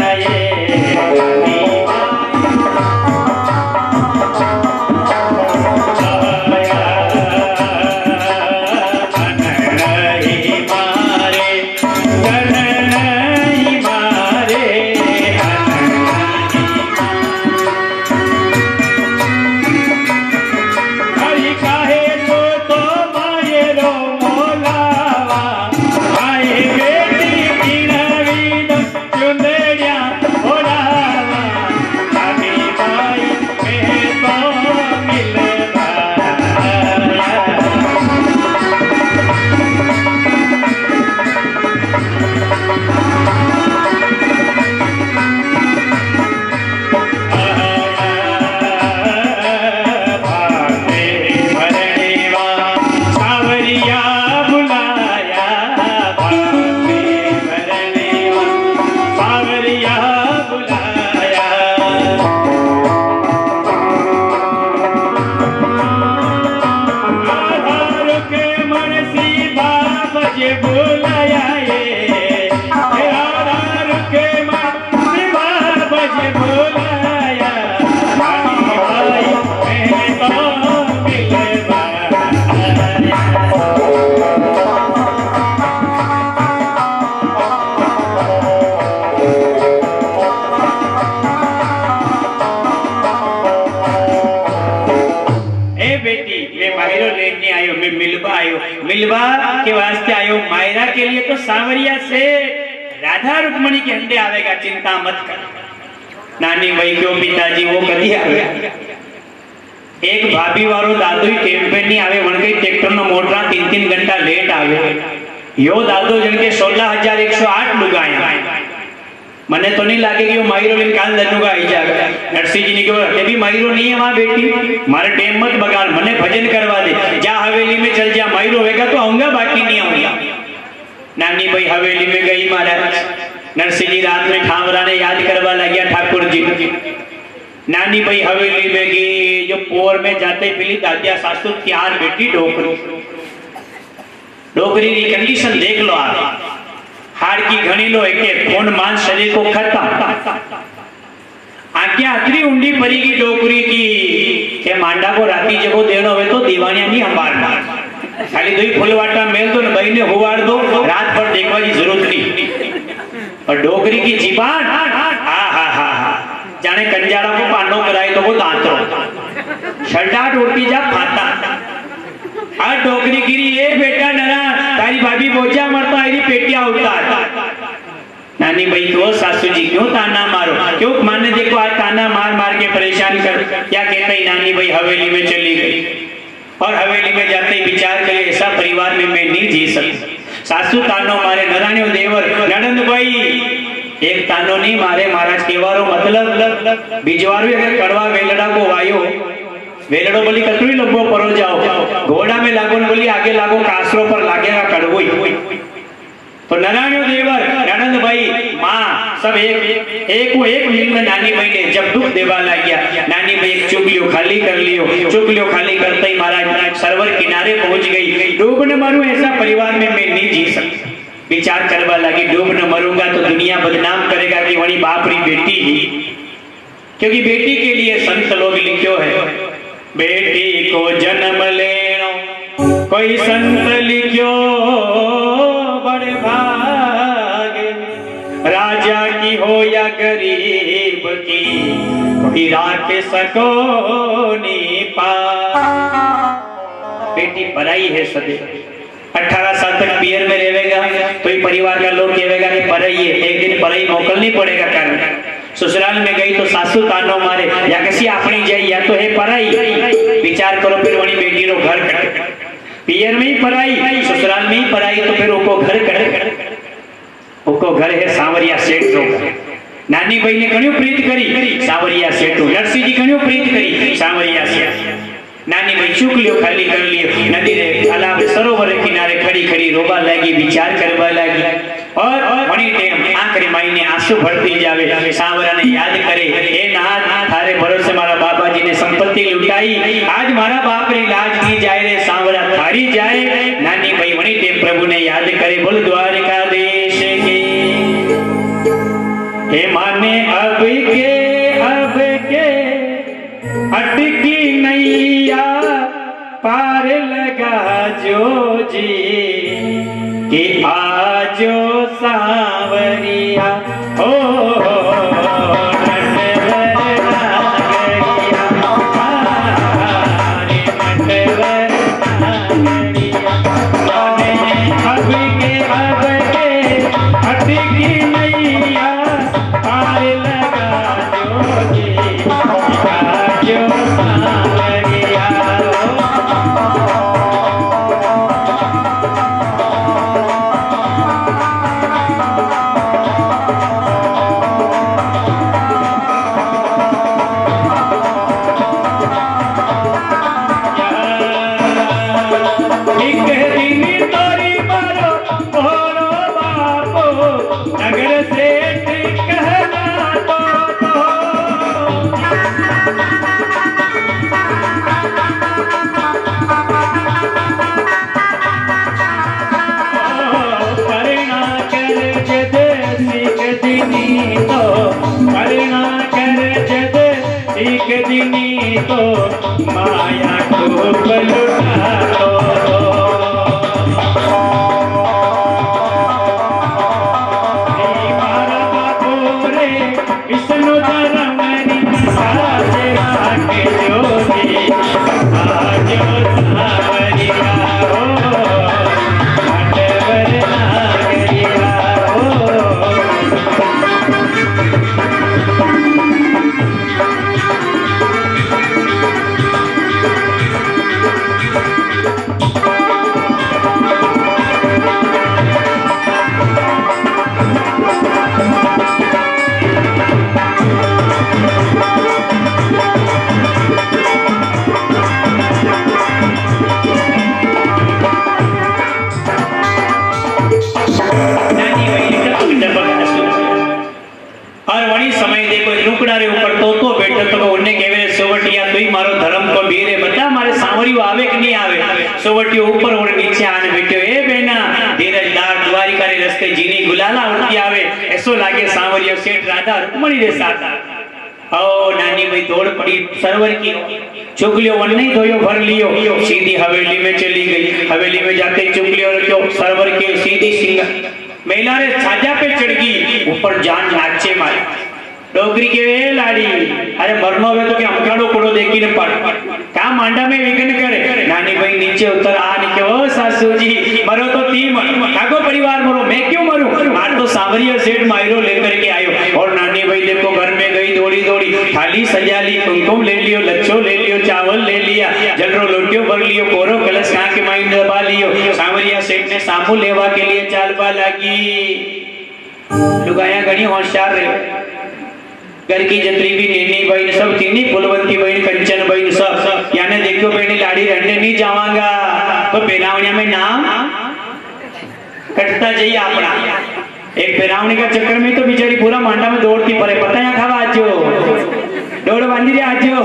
मिलवा के वास्ते आयो मायरा के लिए तो सांवरिया से राधा रुक्मणी के अंडे आवेगा चिंता मत कर नानी भाई क्यों पिताजी वो कदी आवे एक भाभी वारो दादो ही टेम पे नहीं आवे वन गई ट्रैक्टर नो मोटरा 3-3 घंटा लेट आवे यो दादो जन के 16,108 लुगाया मने तो नहीं लागे कि वो मायरो लेन काल दनुगा आई जाएगा नरसिंह जी ने कहा ये भी मायरो नहीं है वहां बेटी मारे टेम मत बगाड़ मने भजन करवा दे जा हवेली में चल जा मायरो होगा तो आऊंगा बाकी नहीं आऊंगा नानी भाई हवेली में गई महाराज नरसिंह जी रात में ठामरा ने याद करवा लगिया ठाकुर जी नानी भाई हवेली में गई जो पोर में जाते पीली दादिया सासू त्यार बेटी डोकरी की कंडीशन देख लो आप हाड़ की घनी लो एक खून मांस शरीर को खत्म आंखें अतरी उंडी पड़ेगी डोकरी की के मांडा को राती जगो देनो हो तो दीवानिया नहीं हमारना खाली दुई फुलवाटा मेल दो भाई ने हुवाड़ दो रात भर देखवा की जरूरत नहीं और डोकरी की जीबान हा जाने कंजारा को पांडो कराए तो वो दांतो शर्टाट उड़ती जा फाता आ डोकरी गिरी ए बेटा नरा तारी भाभी बोझा मरता है पेटिया उठता नानी भाई क्यों सासू जी क्यों ताना मारो क्यों माने देखो आज ताना मार मार के परेशान कर क्या कहता ही नानी भाई हवेली में चली गई और हवेली में जाते ही विचार करे ऐसा परिवार में मैं नहीं जी सकती सासू तानो मारे नराने देवर ननंद भाई एक तानो नहीं मारे महाराज केवारो मतलब बीजवारो अगर कड़वा वेलड़ा को वायो वेलड़ो बोली कतरी लगो परो जाओ, घोड़ा में लागो न बोली आगे लागो, कासरो पर लागेगा कड़वोई। तो नारायण देवर ननंद भाई माँ सब एक मिल में नानी भाई ने जब दुख देवा लग गया, नानी भाई एक चुगलियो खाली कर लियो, चुगलियो खाली करते ही महाराज सरोवर किनारे पहुंच गई। डूब न मरूं ऐसा परिवार में मैं नहीं जी सकती। विचार करवा लगी डूब न मरूंगा तो दुनिया बदनाम करेगा कि वही बाप री बेटी ही, क्योंकि बेटी के लिए संत लोग लिखो है, बेटी को जन्म लेनो कोई संत लिखो बड़े भाग, राजा की हो या गरीब की कोई राख सको नी पा। बेटी पराई है सदे, 18 साल तक पियर में रहेगा तो ही परिवार का लोग कहेगा कि पराई है, एक दिन पराई मोकलनी पड़ेगा। कारण ससुराल में गई तो सासू तानो मारे या किसी अपनी जाए या तो है पराई। विचार करो फिर वही बेटी रो घर कट, पियर में ही पराई ससुराल में ही पराई, तो फिर उनको घर कट, उनको घर है सांवरिया सेठ रो। नानी भाई ने घणियों प्रीत करी सांवरिया सेठ, नरसिंह जी घणियों प्रीत करी सांवरिया सेठ। नानी भाई चूक लियो खाली कर लियो, नदी रे तालाब सरोवर के किनारे खड़ी खड़ी रोबा लगी, विचार करवा लगी। और वही टाइम आखिरी माई ने आंसू भरती जावे, सांवरा ने याद करे, हे नाथ थारे भरोसे मारा बाबा जी ने संपत्ति लुटाई, आज मारा बाप रे लाज की जाए रे सांवरा थारी जाए। नानी भाई वही टाइम प्रभु ने याद करे, बोल द्वारका देश के हे माने अब के अटकी नैया पार लगा जो जी कि आजो सांवरिया हो तो माया को लुटा विष्णु धर्म सोवटियो ऊपर और नीचे आने बैठो, ए बेना धीरजदार द्वारिका रे रस्ते जीनी गुलाला उड़ती आवे, ऐसो लागे सांवरियो सेठ राधा रुक्मणी रे साथ। ओ नानी भाई दौड़ पड़ी सरोवर की, चुगलियो वन नहीं धोयो भर लियो, सीधी हवेली में चली गई। हवेली में जाते चुगलियो रखो सरोवर के सीधी सिंह महिला रे छाजा पे चढ़ गई, ऊपर जान नाचे मारी डोगरी के वे लाड़ी, अरे मरनो हुए तो क्या हमकाड़ो कोड़ो देखी न पड़ क्या मांडा में विघ्न करे। नानी भाई नीचे उतर आ निके, ओ सासू जी मरो तो तीन ठाको परिवार मरो, मैं क्यों मरूं, आज तो सांवरिया सेठ मायरो लेकर के आयो। और नानी भाई देखो घर में गई दौड़ी दौड़ी, थाली सजा ली, कुमकुम ले लियो, लच्छो ले लियो, चावल ले लिया, जलरो लोटियो भर लियो, कोरो कलश कहाँ के माई दबा लियो। सांवरिया सेठ ने सामू लेवा के लिए चालबा लगी। लुगाया घनी होशियार रहे, घर की जतरी भी नेनी बहन सब थी नहीं, फुलवंती बहन, कंचन बहन सब, याने देखो बहनी लाड़ी रहने नहीं जावांगा तो पेरावणिया में नाम कटता जाइए अपना। एक पेरावणी का चक्कर में तो बेचारी पूरा मांडा में दौड़ती पड़े, पता है खावा आजो दौड़ बांधी रहे आजो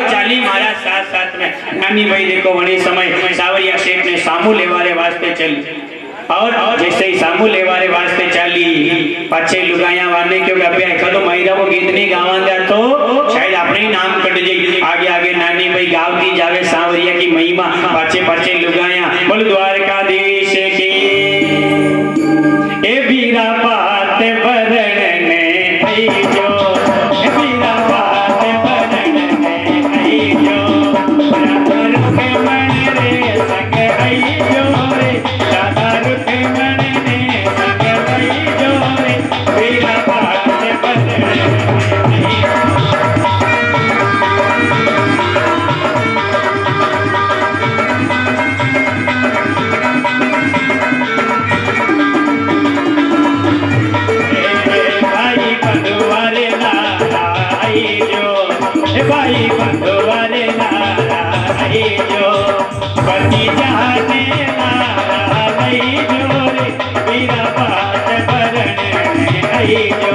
चाली मारा साथ साथ में। नानी भाई देखो वही समय सावरिया सेठ ने सामू लेवारे वास्ते चली, और जैसे ही सामू लेवारे वास्ते चली पाछे लुगाया वाने क्योंकि अबे तो महिला वो गीत नहीं गावांगा तो शायद अपने ही नाम कट जाए। आगे आगे नानी भाई गावती जावे सावरिया की महिमा, पाछे पाछे लुगाया बोल द्वारकाधीश की ए बीरा पात बरण ने आई जो, ए बीरा पात बरण ने आई जो, राधा रुके मन रे संग आई जो रे, राधा रुके मन ने संग आई जो रे, बीरा पात बरण ने आई भाई बंधुवारे लाला आई जो, पति जाने लाला आई जो रे, मेरा बात बरण आई जो।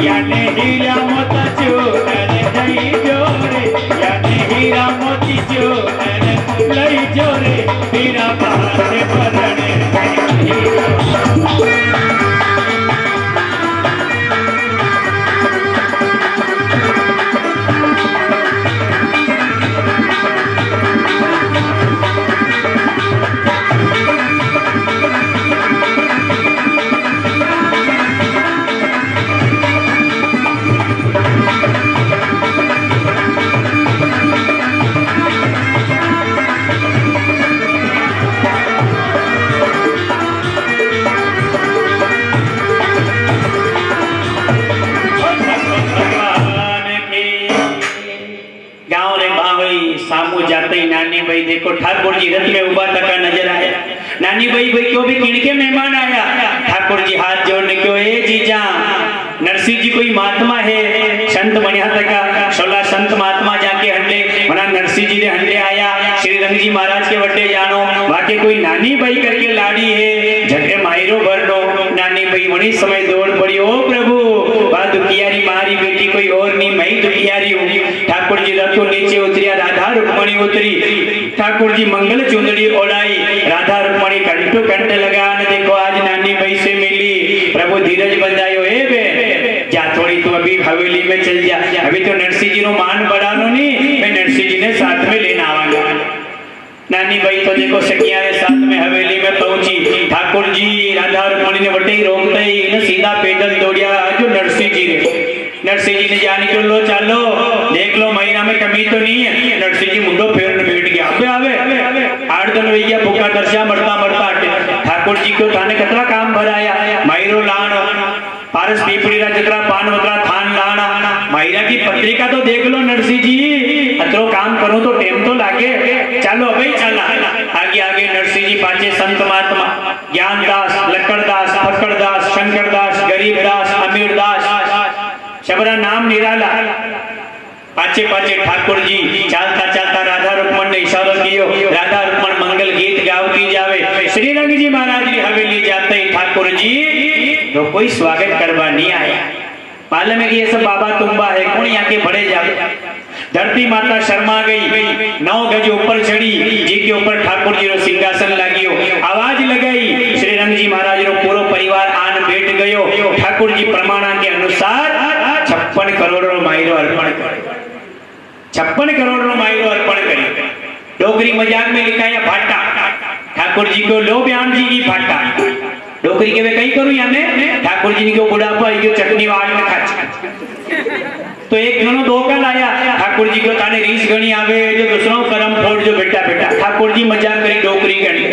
याने हीरा मोती चूनर लई जो रे, याने हीरा मोती चूनर लई जो रे, मेरा बात बरण आई जो। नानी भाई देखो ठाकुर जी रथ में उबा तका नजर आया। नानी भाई क्यों भी किणके मेहमान आया, ठाकुर जी हाथ जोड़ने क्यों ए जीजा नरसिंह जी कोई महात्मा है संत बनिया तका, 16 संत महात्मा जाके हंडे मना नरसिंह जी ने हंडे आया, श्री रंग जी महाराज के वड्डे जानो वाके कोई नानी भाई करके लाड़ी है झटे मायरो भरनो। नानी भाई वही समय दौड़ पड़ी, ओ प्रभु बा दुखियारी मारी बेटी कोई और नहीं, मैं दुखियारी हूँ। ठाकुर जी रथ नीचे उतरिया, राधा रुक्मणी उतरी, ठाकुर जी मंगल चुंदड़ी ओढ़ाई, राधा रुक्मणी कंठो कंठ लगा न देखो आज नानी भाई से मिली। प्रभु धीरज बंधायो, ए बे जा थोड़ी तू अभी हवेली में चल जा, अभी तो नरसिंह जी नो मान बढ़ानो नहीं, मैं नरसिंह जी ने साथ में लेना आवांगा। नानी भाई तो देखो सखिया रे साथ में हवेली में पहुंची, ठाकुर जी राधा रुक्मणी ने वटे ही रोकते ही सीधा पैदल दौड़िया जो नरसिंह जी ने। नरसिंह जी ने जाने क्यों लो चालो देख लो महीना में कमी तो नहीं है। नरसिंह जी मुंडो फेरने बैठ गया, अबे आवे 8 दिन भैया भूखा दर्शा मरता मरता हटे। ठाकुर जी को थाने कतरा काम भराया, मायरो लाण पारस पीपड़ी रा जतरा पान वतरा थान लाना, मायरा की पत्रिका तो देख लो नरसिंह जी, अतरो काम करो तो टेम तो लागे, चलो अबे चला। आगे आगे नरसिंह जी पाचे संत महात्मा ज्ञानदास, लक्कड़दास, फक्कड़दास, शंकरदास, गरीबदास, अमीरदास सबरा नाम निराला। पाचे पाचे ठाकुर जी चालता चालता राधा रुक्मण ने इशारो कियो, राधा रुक्मण मंगल गीत गावती जावे। श्री रंग जी महाराज की हवेली जाते ही ठाकुर जी तो कोई स्वागत करवा नहीं आया। मालूम है कि ये सब बाबा तुम्बा है, कौन यहाँ के बड़े जावे। धरती माता शर्मा गई, 9 गज ऊपर चढ़ी, जी के ऊपर ठाकुर जी रो सिंहासन लागियो, आवाज लगाई, श्री रंग जी महाराज रो पूरो परिवार आन बैठ गयो। ठाकुर जी प्रमाणा के अनुसार 56 करोड़ रो मायरो अर्पण करे, 56 करोड़ रो मायरो अर्पण करे। डोगरी मजाक में लिखाया भाटा, ठाकुर जी को लो बयान जी की भाटा। डोगरी के वे कहीं करूं याने ठाकुर जी को बुढ़ापा क्यों चटनी वाट में खा। तो एक दोनों 2 कल आया ठाकुर जी को ताने रीस गणी आवे जो दूसरों करम फोड़ जो बेटा बेटा ठाकुर जी मजाक करी डोकरी गणी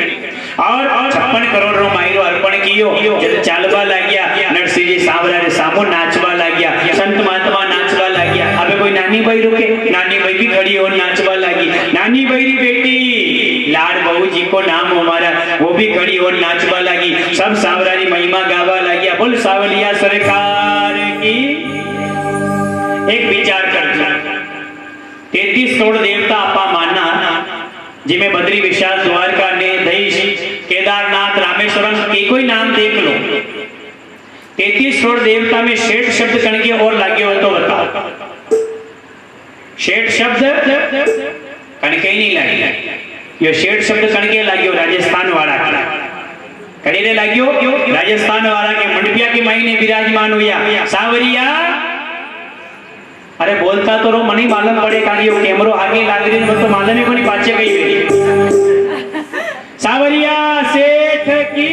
और 56 करोड़ रो मायरो अर्पण कियो जब चालवा लाग्या नरसिंह जी सांवरा रे सामो नाचवा लाग्या संत महात्मा नाचवा लाग्या अबे कोई नानी भाई रुके नानी भाई भी खड़ी और नाचवा लगी नानी भाई री बेटी लाड बहू जी को नाम हमारा वो भी खड़ी और नाचवा लगी सब सांवरा री महिमा गावा लाग्या बोल सावलिया सरकार की। एक विचार कर 33 करोड़ देवता आपा मानना जिमे बद्री विशाल द्वारका ने दहीश केदारनाथ रामेश्वरम के कोई नाम देख लो 33 करोड़ देवता में शेठ शब्द कण के और लागे हो तो बताओ शेठ शब्द कण के नहीं लागे यो शेठ शब्द कण के लाग्यो राजस्थान वाला कड़ी रे लाग्यो राजस्थान वाला के मंडपिया के महीने विराजमान हुआ सावरिया अरे बोलता तो रो मनी मालूम पड़े कारियो कैमरो आगे लाग रही है तो मालूम ही कोनी पाछे गई सावरिया सेठ की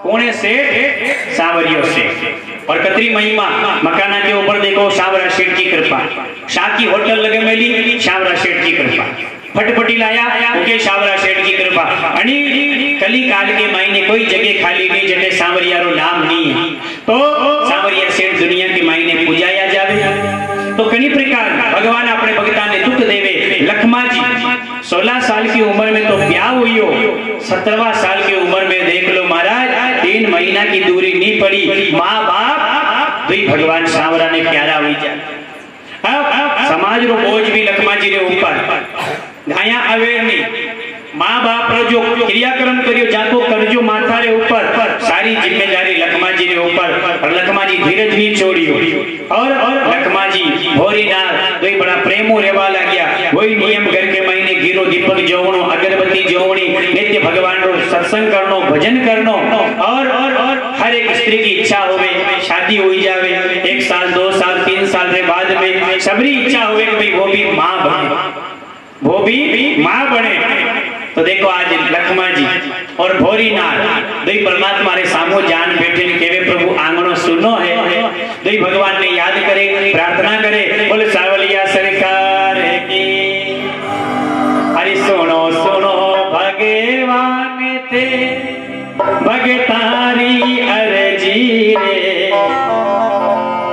कौन है सेठ सावरियो सेठ और कतरी महिमा मकाना के ऊपर देखो सावरा सेठ की कृपा शाह की होटल लगे मेली सावरा सेठ की कृपा फटफटी लाया ओके सावरा सेठ की कृपा अनी कली काल के मायने कोई जगह खाली नहीं जटे सावरिया रो नाम नहीं है तो सावरिया सेठ दुनिया के मायने पूजाया जावे तो कई प्रकार भगवान अपने भक्ता ने दुख देवे लखमा जी 16 साल की उम्र में तो ब्याह हुई हो 17वां साल की उम्र में देख लो महाराज 3 महीना की दूरी नहीं पड़ी माँ बाप दुई भगवान सावरा ने प्यारा हुई जा समाज रो बोझ भी लखमा जी रे ऊपर घाया अवेर नहीं माँ बाप रो जो क्रियाक्रम करियो जातो करजो माथा रे ऊपर सारी जिम्मेदारी लखमा जी रे ऊपर और लखमा जी धीरज नहीं छोड़ियो और लखमा जी भोरी ना कोई बड़ा प्रेमो रेवा लाग्या वही नियम घर के महीने गिरो दीपक जोवणो अगरबत्ती जोवणी नित्य भगवान रो सत्संग करनो भजन करनो और हर एक स्त्री की इच्छा होवे शादी हुई जावे 1 साल 2 साल 3 साल रे बाद में सबरी इच्छा होवे कि भाई वो भी माँ बने वो भी माँ बने तो देखो आज लखमा जी और भोरीनाथ दई परमात्मा रे सामो जान बैठे ने केवे प्रभु आंगणो सुनो है दई भगवान ने याद करे प्रार्थना करे बोले सावलिया सरकार की हरि सुनो सुनो भगवान ते भगतारी अर्जी रे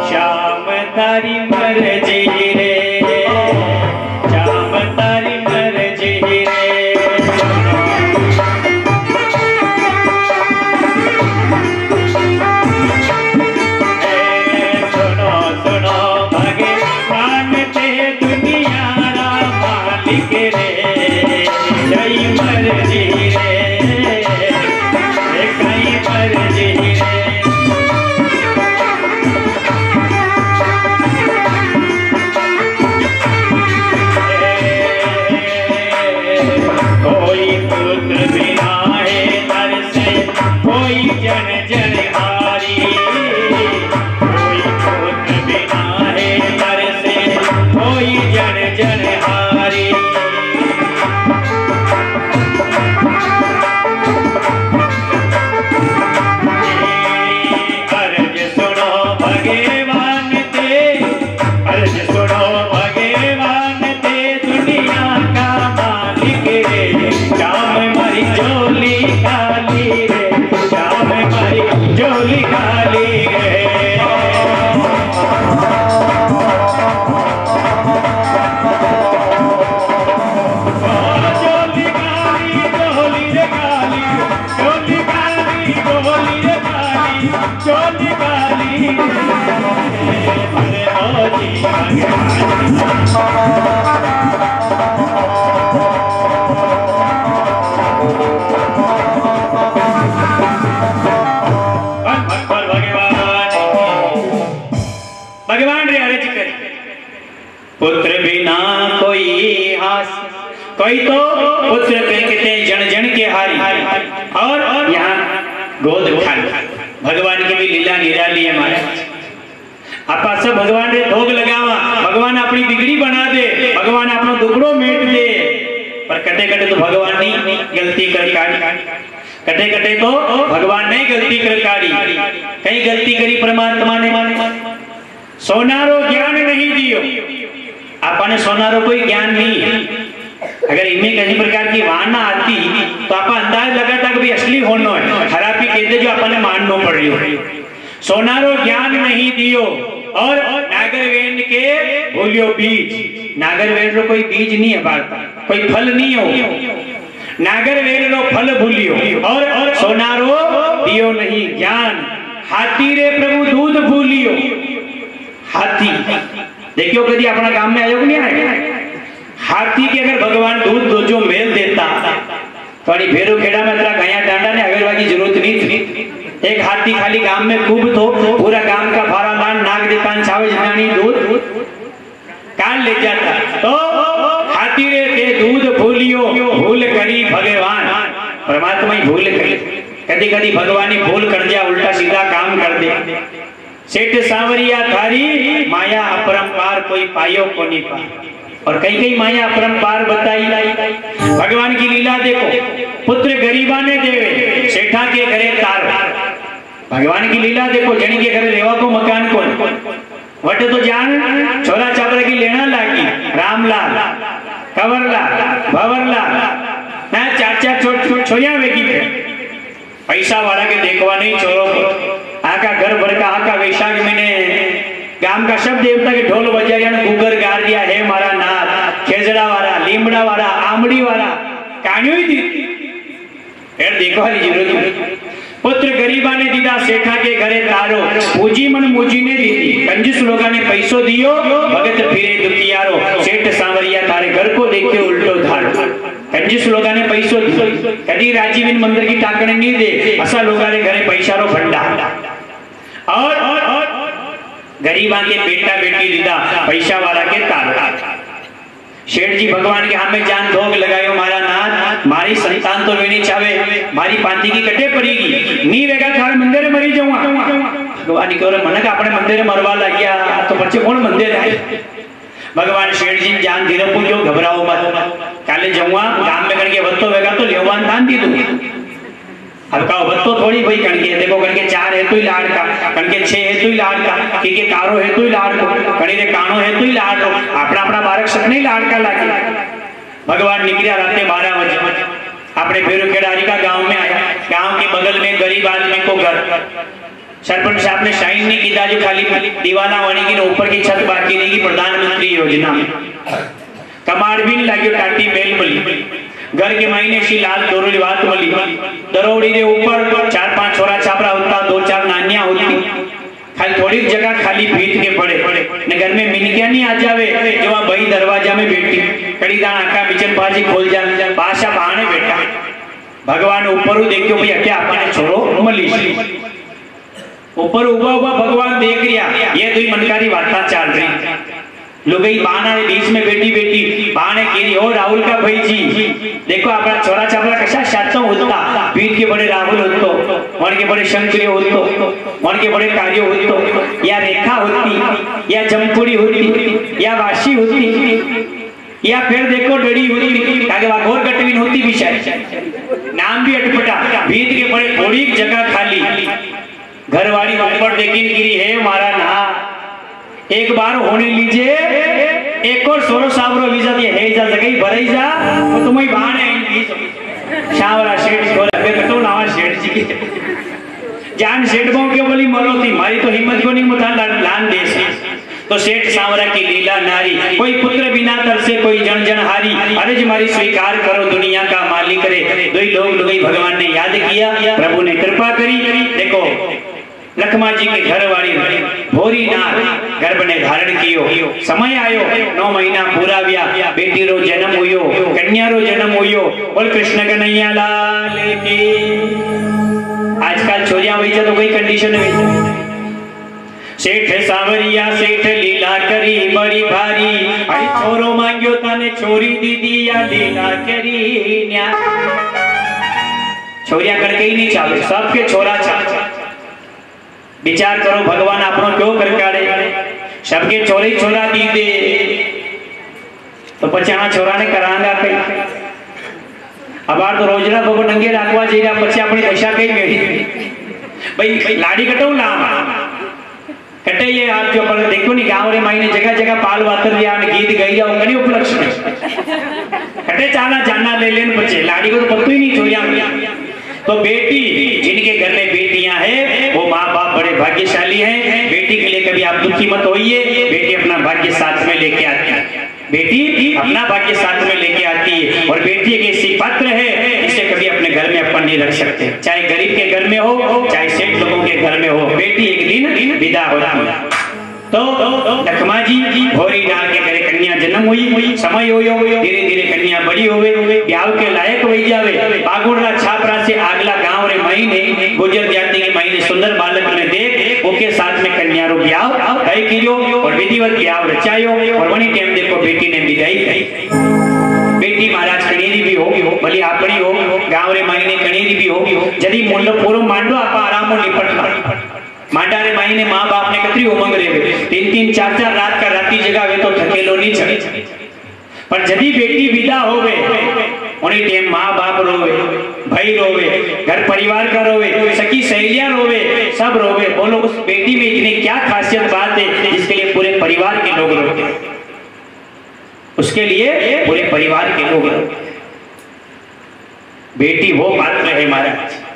श्याम तारी मर्जी रे श्याम तारी मर्जी रे भगवान रे अर्ज करे पुत्र बिना कोई हास कोई तो पुत्र कहते जन जन के हारी और यहाँ गोद खान भगवान की भी लीला निराली है महाराज आपा सब भगवान रे भोग लगावा भगवान अपनी बिगड़ी बना दे भगवान अपनो दुखड़ो मेट दे पर कटे कटे तो भगवान नहीं गलती कर काटी कटे कटे तो भगवान नहीं गलती कर काटी कहीं गलती करी परमात्मा ने सोनारो ज्ञान नहीं दियो। आपने सोनारो कोई ज्ञान नहीं है। अगर इनमें किसी प्रकार की वाना आती तो आप अंदाज लगाता कि भाई असली होनो है, खराबी कहते जो आपने माननो पड़ रही हो। सोनारो ज्ञान नहीं दियो और नागरवेन के भूलियो बीज। नागरवेन रो कोई बीज नहीं है भारत, कोई फल नहीं हो। नागरवेन रो फल भूलियो और सोनारो दियो नहीं ज्ञान। हाथी रे प्रभु दूध भूलियो। हाथी देखियो कभी अपना काम में आयो नहीं आएगा। हाथी के अगर भगवान दूध दो जो मेल देता थोड़ी भेरू खेड़ा में तेरा गया डांडा ने अगरवा की जरूरत नहीं थी। एक हाथी खाली गांव में खूब तो पूरा गांव का भारादान नाग देतान छावे जनानी दूध कान ले जाता। तो हाथी रे ते दूध भूलियो भूल करी भगवान। परमात्मा ही भूल करे, कभी कभी भगवान ही भूल कर दिया, उल्टा सीधा काम कर दे। सेठ सांवरिया थारी माया अपरंपार कोई पायो को नहीं पा। और कई कई माया अपरंपार बताई। भगवान की लीला देखो, पुत्र गरीबा ने देवे सेठा के घरे तार। भगवान की लीला देखो, जन के घरे रेवा को मकान कौन वट तो जान छोरा चाबरा की लेना लागी। रामलाल कंवरलाल भंवरलाल ना चार चार छोरिया वेगी थे। पैसा वाला के देखवा नहीं छोरो आका घर भर का आका वैशाख महीने गांव का सब देवता के ढोल बजारिया ने गुगर गार दिया है मारा नाथ। खेजड़ा वाला लीमड़ा वाला आमड़ी वाला कान्यो ही दी फिर देखो वाली जरूरत। पुत्र गरीबा ने दीदा सेठा के घरे तारो। पूजी मन मुजी ने दी कंजूस लोगा ने पैसो दियो भगत फिरे दुखियारो। सेठ सांवरिया तारे घर को देखे उल्टो धारो। कंजूस लोगा ने पैसो दियो कदी राजीविन मंदिर की टाकने नहीं दे। असा लोगा ने घरे पैसा रो भंडार और गरीबा के बेटा बेटी दीदा पैसा वाला के तार। शेठ जी भगवान के हाथ में जान धोग लगायो मारा नाथ। मारी संतान तो वेनी चावे मारी पांती की कटे पड़ेगी नी वेगा थारे मंदिर मरी जाऊंगा। भगवान की मन का अपने मंदिर मरवा लगिया तो बच्चे कौन मंदिर है। भगवान शेठ जी जान धीरे पूछो घबराओ मत, काले जाऊंगा गांव में करके बत्तो वेगा तो लेवान दान दी दूं। अब का बत्तो थोड़ी भाई कणके देखो कणके 4 है तो ही लाड़ का, कणके 6 है तो ही लाड़ का, के कारो है तो ही लाड़ को, कणी रे कानो है तो ही लाड़ को। अपना अपना बारक सब नहीं लाड़ का लागे। भगवान निकलिया राते 12 बजे अपने फेरुखेड़ारी का गांव में आया। गांव के बगल में गरीब आदमी को घर सरपंच साहब ने साइन नहीं किया जो खाली दीवाना वाणी की ऊपर की छत बाकी रहेगी प्रधानमंत्री योजना में। कमाड़ भी नहीं लगी टाटी बेल मली घर के महीने सी लाल दोरोली बात मली। दरोड़ी के ऊपर 4-5 छोरा छापरा होता, 2-4 नानिया होती। खाली थोड़ी जगह खाली भीत के पड़े न घर में मिनकिया नहीं आ जावे जो वहां बही दरवाजा में बैठी कड़ी दान आका बिचन बाजी खोल जा बादशाह बहाने बैठा। भगवान ऊपर देखियो भाई क्या अपने छोरो मली ऊपर उबा उबा भगवान देख रिया ये दुई मनकारी वार्ता चल रही। लुगई बाना बीच में बैठी बैठी बाने केरी हो राहुल का भाई जी देखो अपना छोरा छापरा कशा शातों होता। बीच के बड़े राहुल होतो, मन के बड़े शंकरी होतो, मन के बड़े कार्य होतो, या रेखा होती या जमपुड़ी होती या वाशी होती या फिर देखो डड़ी होती आगे वाघोर गटविन होती भी शायद नाम भी अटपटा। बीच के बड़े थोड़ी जगह खाली घरवाली ऊपर देखी गिरी है मारा ना एक बार होने लीजिए एक और सोरो साबरो वीजा दिए है जा जगह भरई जा तो तुम ही बहाने आएंगी। शावरा सेठ को लगे तो नावा सेठ जी के जान सेठ बहु क्यों बोली मरो थी मारी तो हिम्मत को नहीं मुथा लान देश। तो सेठ सांवरा की लीला नारी कोई पुत्र बिना तरसे कोई जन जन हारी। अरे मारी स्वीकार करो दुनिया का मालिक रे। दो ही लोग भगवान ने याद किया, प्रभु ने कृपा करी। देखो लखमा जी के घर वाली भोरी नाथ गर्भ ने धारण कियो। समय आयो 9 महीना पूरा व्या बेटी रो जन्म हुयो, कन्या रो जन्म हुयो। बोल कृष्ण कन्हैया लाल की। आजकल छोरिया वही तो कोई कंडीशन में सेठ सांवरिया सेठ लीला करी बड़ी भारी। अरे छोरो मांगियो तने छोरी दीदी या लीला करी न्या। छोरिया करके ही नहीं चाले सबके छोरा चाले। विचार करो भगवान आपनो क्यों करकाड़े सबके छोरे छोरा दी दे तो पचाना छोरा ने करांगा कई। अब तो रोजना भगो नंगे राखवा जईरा पछी अपनी दशा कई मेड़ी भाई लाड़ी कटो लाम कटे ये आप जो पर देखो नहीं गाँव रे माई ने जगह जगह पाल वातर लिया ने गीत गई जाओ कनी उपलक्ष्य में कटे चाला जाना ले लेन बच्चे लाड़ी को तो पता ही नहीं छोड़िया। तो बेटी जिनके घर में बेटियां हैं वो माँ बाप बड़े भाग्यशाली हैं। बेटी के लिए कभी आप दुखी मत होइए, बेटी अपना भाग्य साथ में लेके आती है, बेटी अपना भाग्य साथ में लेके आती है। और बेटी एक ऐसी पात्र है जिसे कभी अपने घर में अपन नहीं रख सकते, चाहे गरीब के घर में हो चाहे सेठ लोगों के घर में हो, बेटी एक दिन विदा होती है। तो लखमा जी भोरी डाल के करे कन्या जन्म हुई, समय हो धीरे धीरे कन्या बड़ी होवे, ब्याह के लायक हो जावे। बागुड़ला छापरा से आगला गांव रे महीने गुजर जाती के महीने सुंदर बालक ने देख ओके साथ में कन्या रो ब्याह तय कियो और विधिवत ब्याह रचायो। और वही टाइम देखो बेटी ने विदाई करी। बेटी महाराज कणेरी भी हो भली आपड़ी हो, गांव रे महीने कणेरी भी हो, जदी मुंडो पूरो मांडो आपा आरामो निपट मांडा रे माई ने माँ बाप ने कतरी उमंग रे 3-3 4-4 रात का राती जगावे तो थकेलो नहीं चढ़े। पर जदी बेटी विदा होवे उन्हीं टाइम माँ बाप रोवे, भाई रोवे, घर परिवार का रोवे, सखी सहेलियां रोवे, सब रोवे। बोलो उस बेटी में इतनी क्या खासियत बात है जिसके लिए पूरे परिवार के लोग रोते, उसके लिए पूरे परिवार के लोग रोते। बेटी वो पात्र है महाराज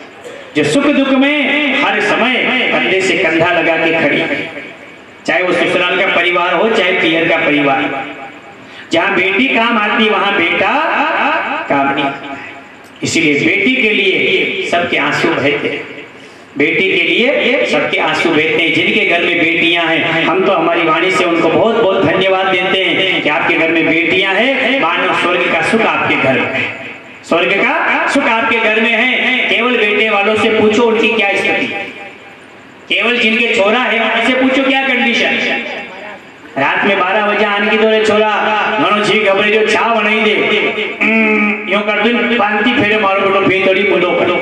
जो सुख दुख में हर समय कंधे से कंधा लगा के खड़ी, चाहे वो ससुराल का परिवार हो चाहे पियर का परिवार। जहां बेटी काम आती वहां बेटा काम नहीं आता। इसीलिए बेटी के लिए सबके आंसू बहते हैं, बेटी के लिए सबके आंसू बहते हैं। जिनके घर में बेटियां हैं हम तो हमारी वाणी से उनको बहुत बहुत धन्यवाद देते हैं कि आपके घर में बेटियां हैं। मानो स्वर्ग का सुख आपके घर में है, स्वर्ग का सुख आपके घर में है। केवल बेटे वालों से पूछो उनकी क्या स्थिति, केवल जिनके छोरा है उनसे पूछो क्या कंडीशन। रात में 12 बजे आने की दौरे छोरा मनो जी खबर जो चा बनाई दे यूं कर दिन पांती फेरे मारो बेटो बेतड़ी बोलो करो।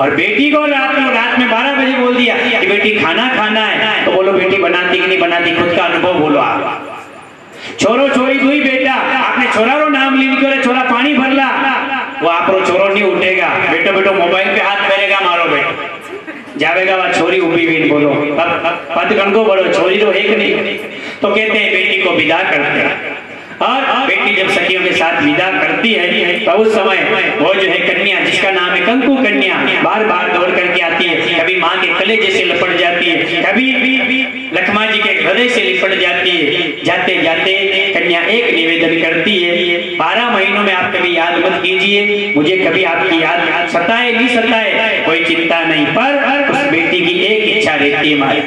और बेटी को रात में 12 बजे बोल दिया कि बेटी खाना खाना है तो बोलो बेटी बनाती कि नहीं बनाती, खुद का अनुभव बोलो आप। छोरो छोरी दुई बेटा आपने छोरा रो नाम ली करे छोरा पानी भरला वो आप रो छोरो नहीं उठेगा, बेटो बेटो मोबाइल पे हाथ फेरेगा मारो बेटो जावेगा वह छोरी उभी भी बोलो पद कनको बड़ो छोरी तो एक नहीं। तो कहते हैं बेटी को विदा करते हैं। और बेटी जब सखियों के साथ विदा करती है तो उस समय वो जो है कन्या जिसका नाम है कंकु कन्या बार बार दौड़ करके आती है। कभी माँ के कलेजे से लिपट जाती है, कभी लखमा जी के हृदय से लिपट जाती है। जाते जाते कन्या एक निवेदन करती है, 12 महीनों में आप कभी याद मत कीजिए मुझे, कभी आपकी याद सताए नहीं सताए कोई चिंता नहीं, पर उस बेटी की एक इच्छा रहती है हमारी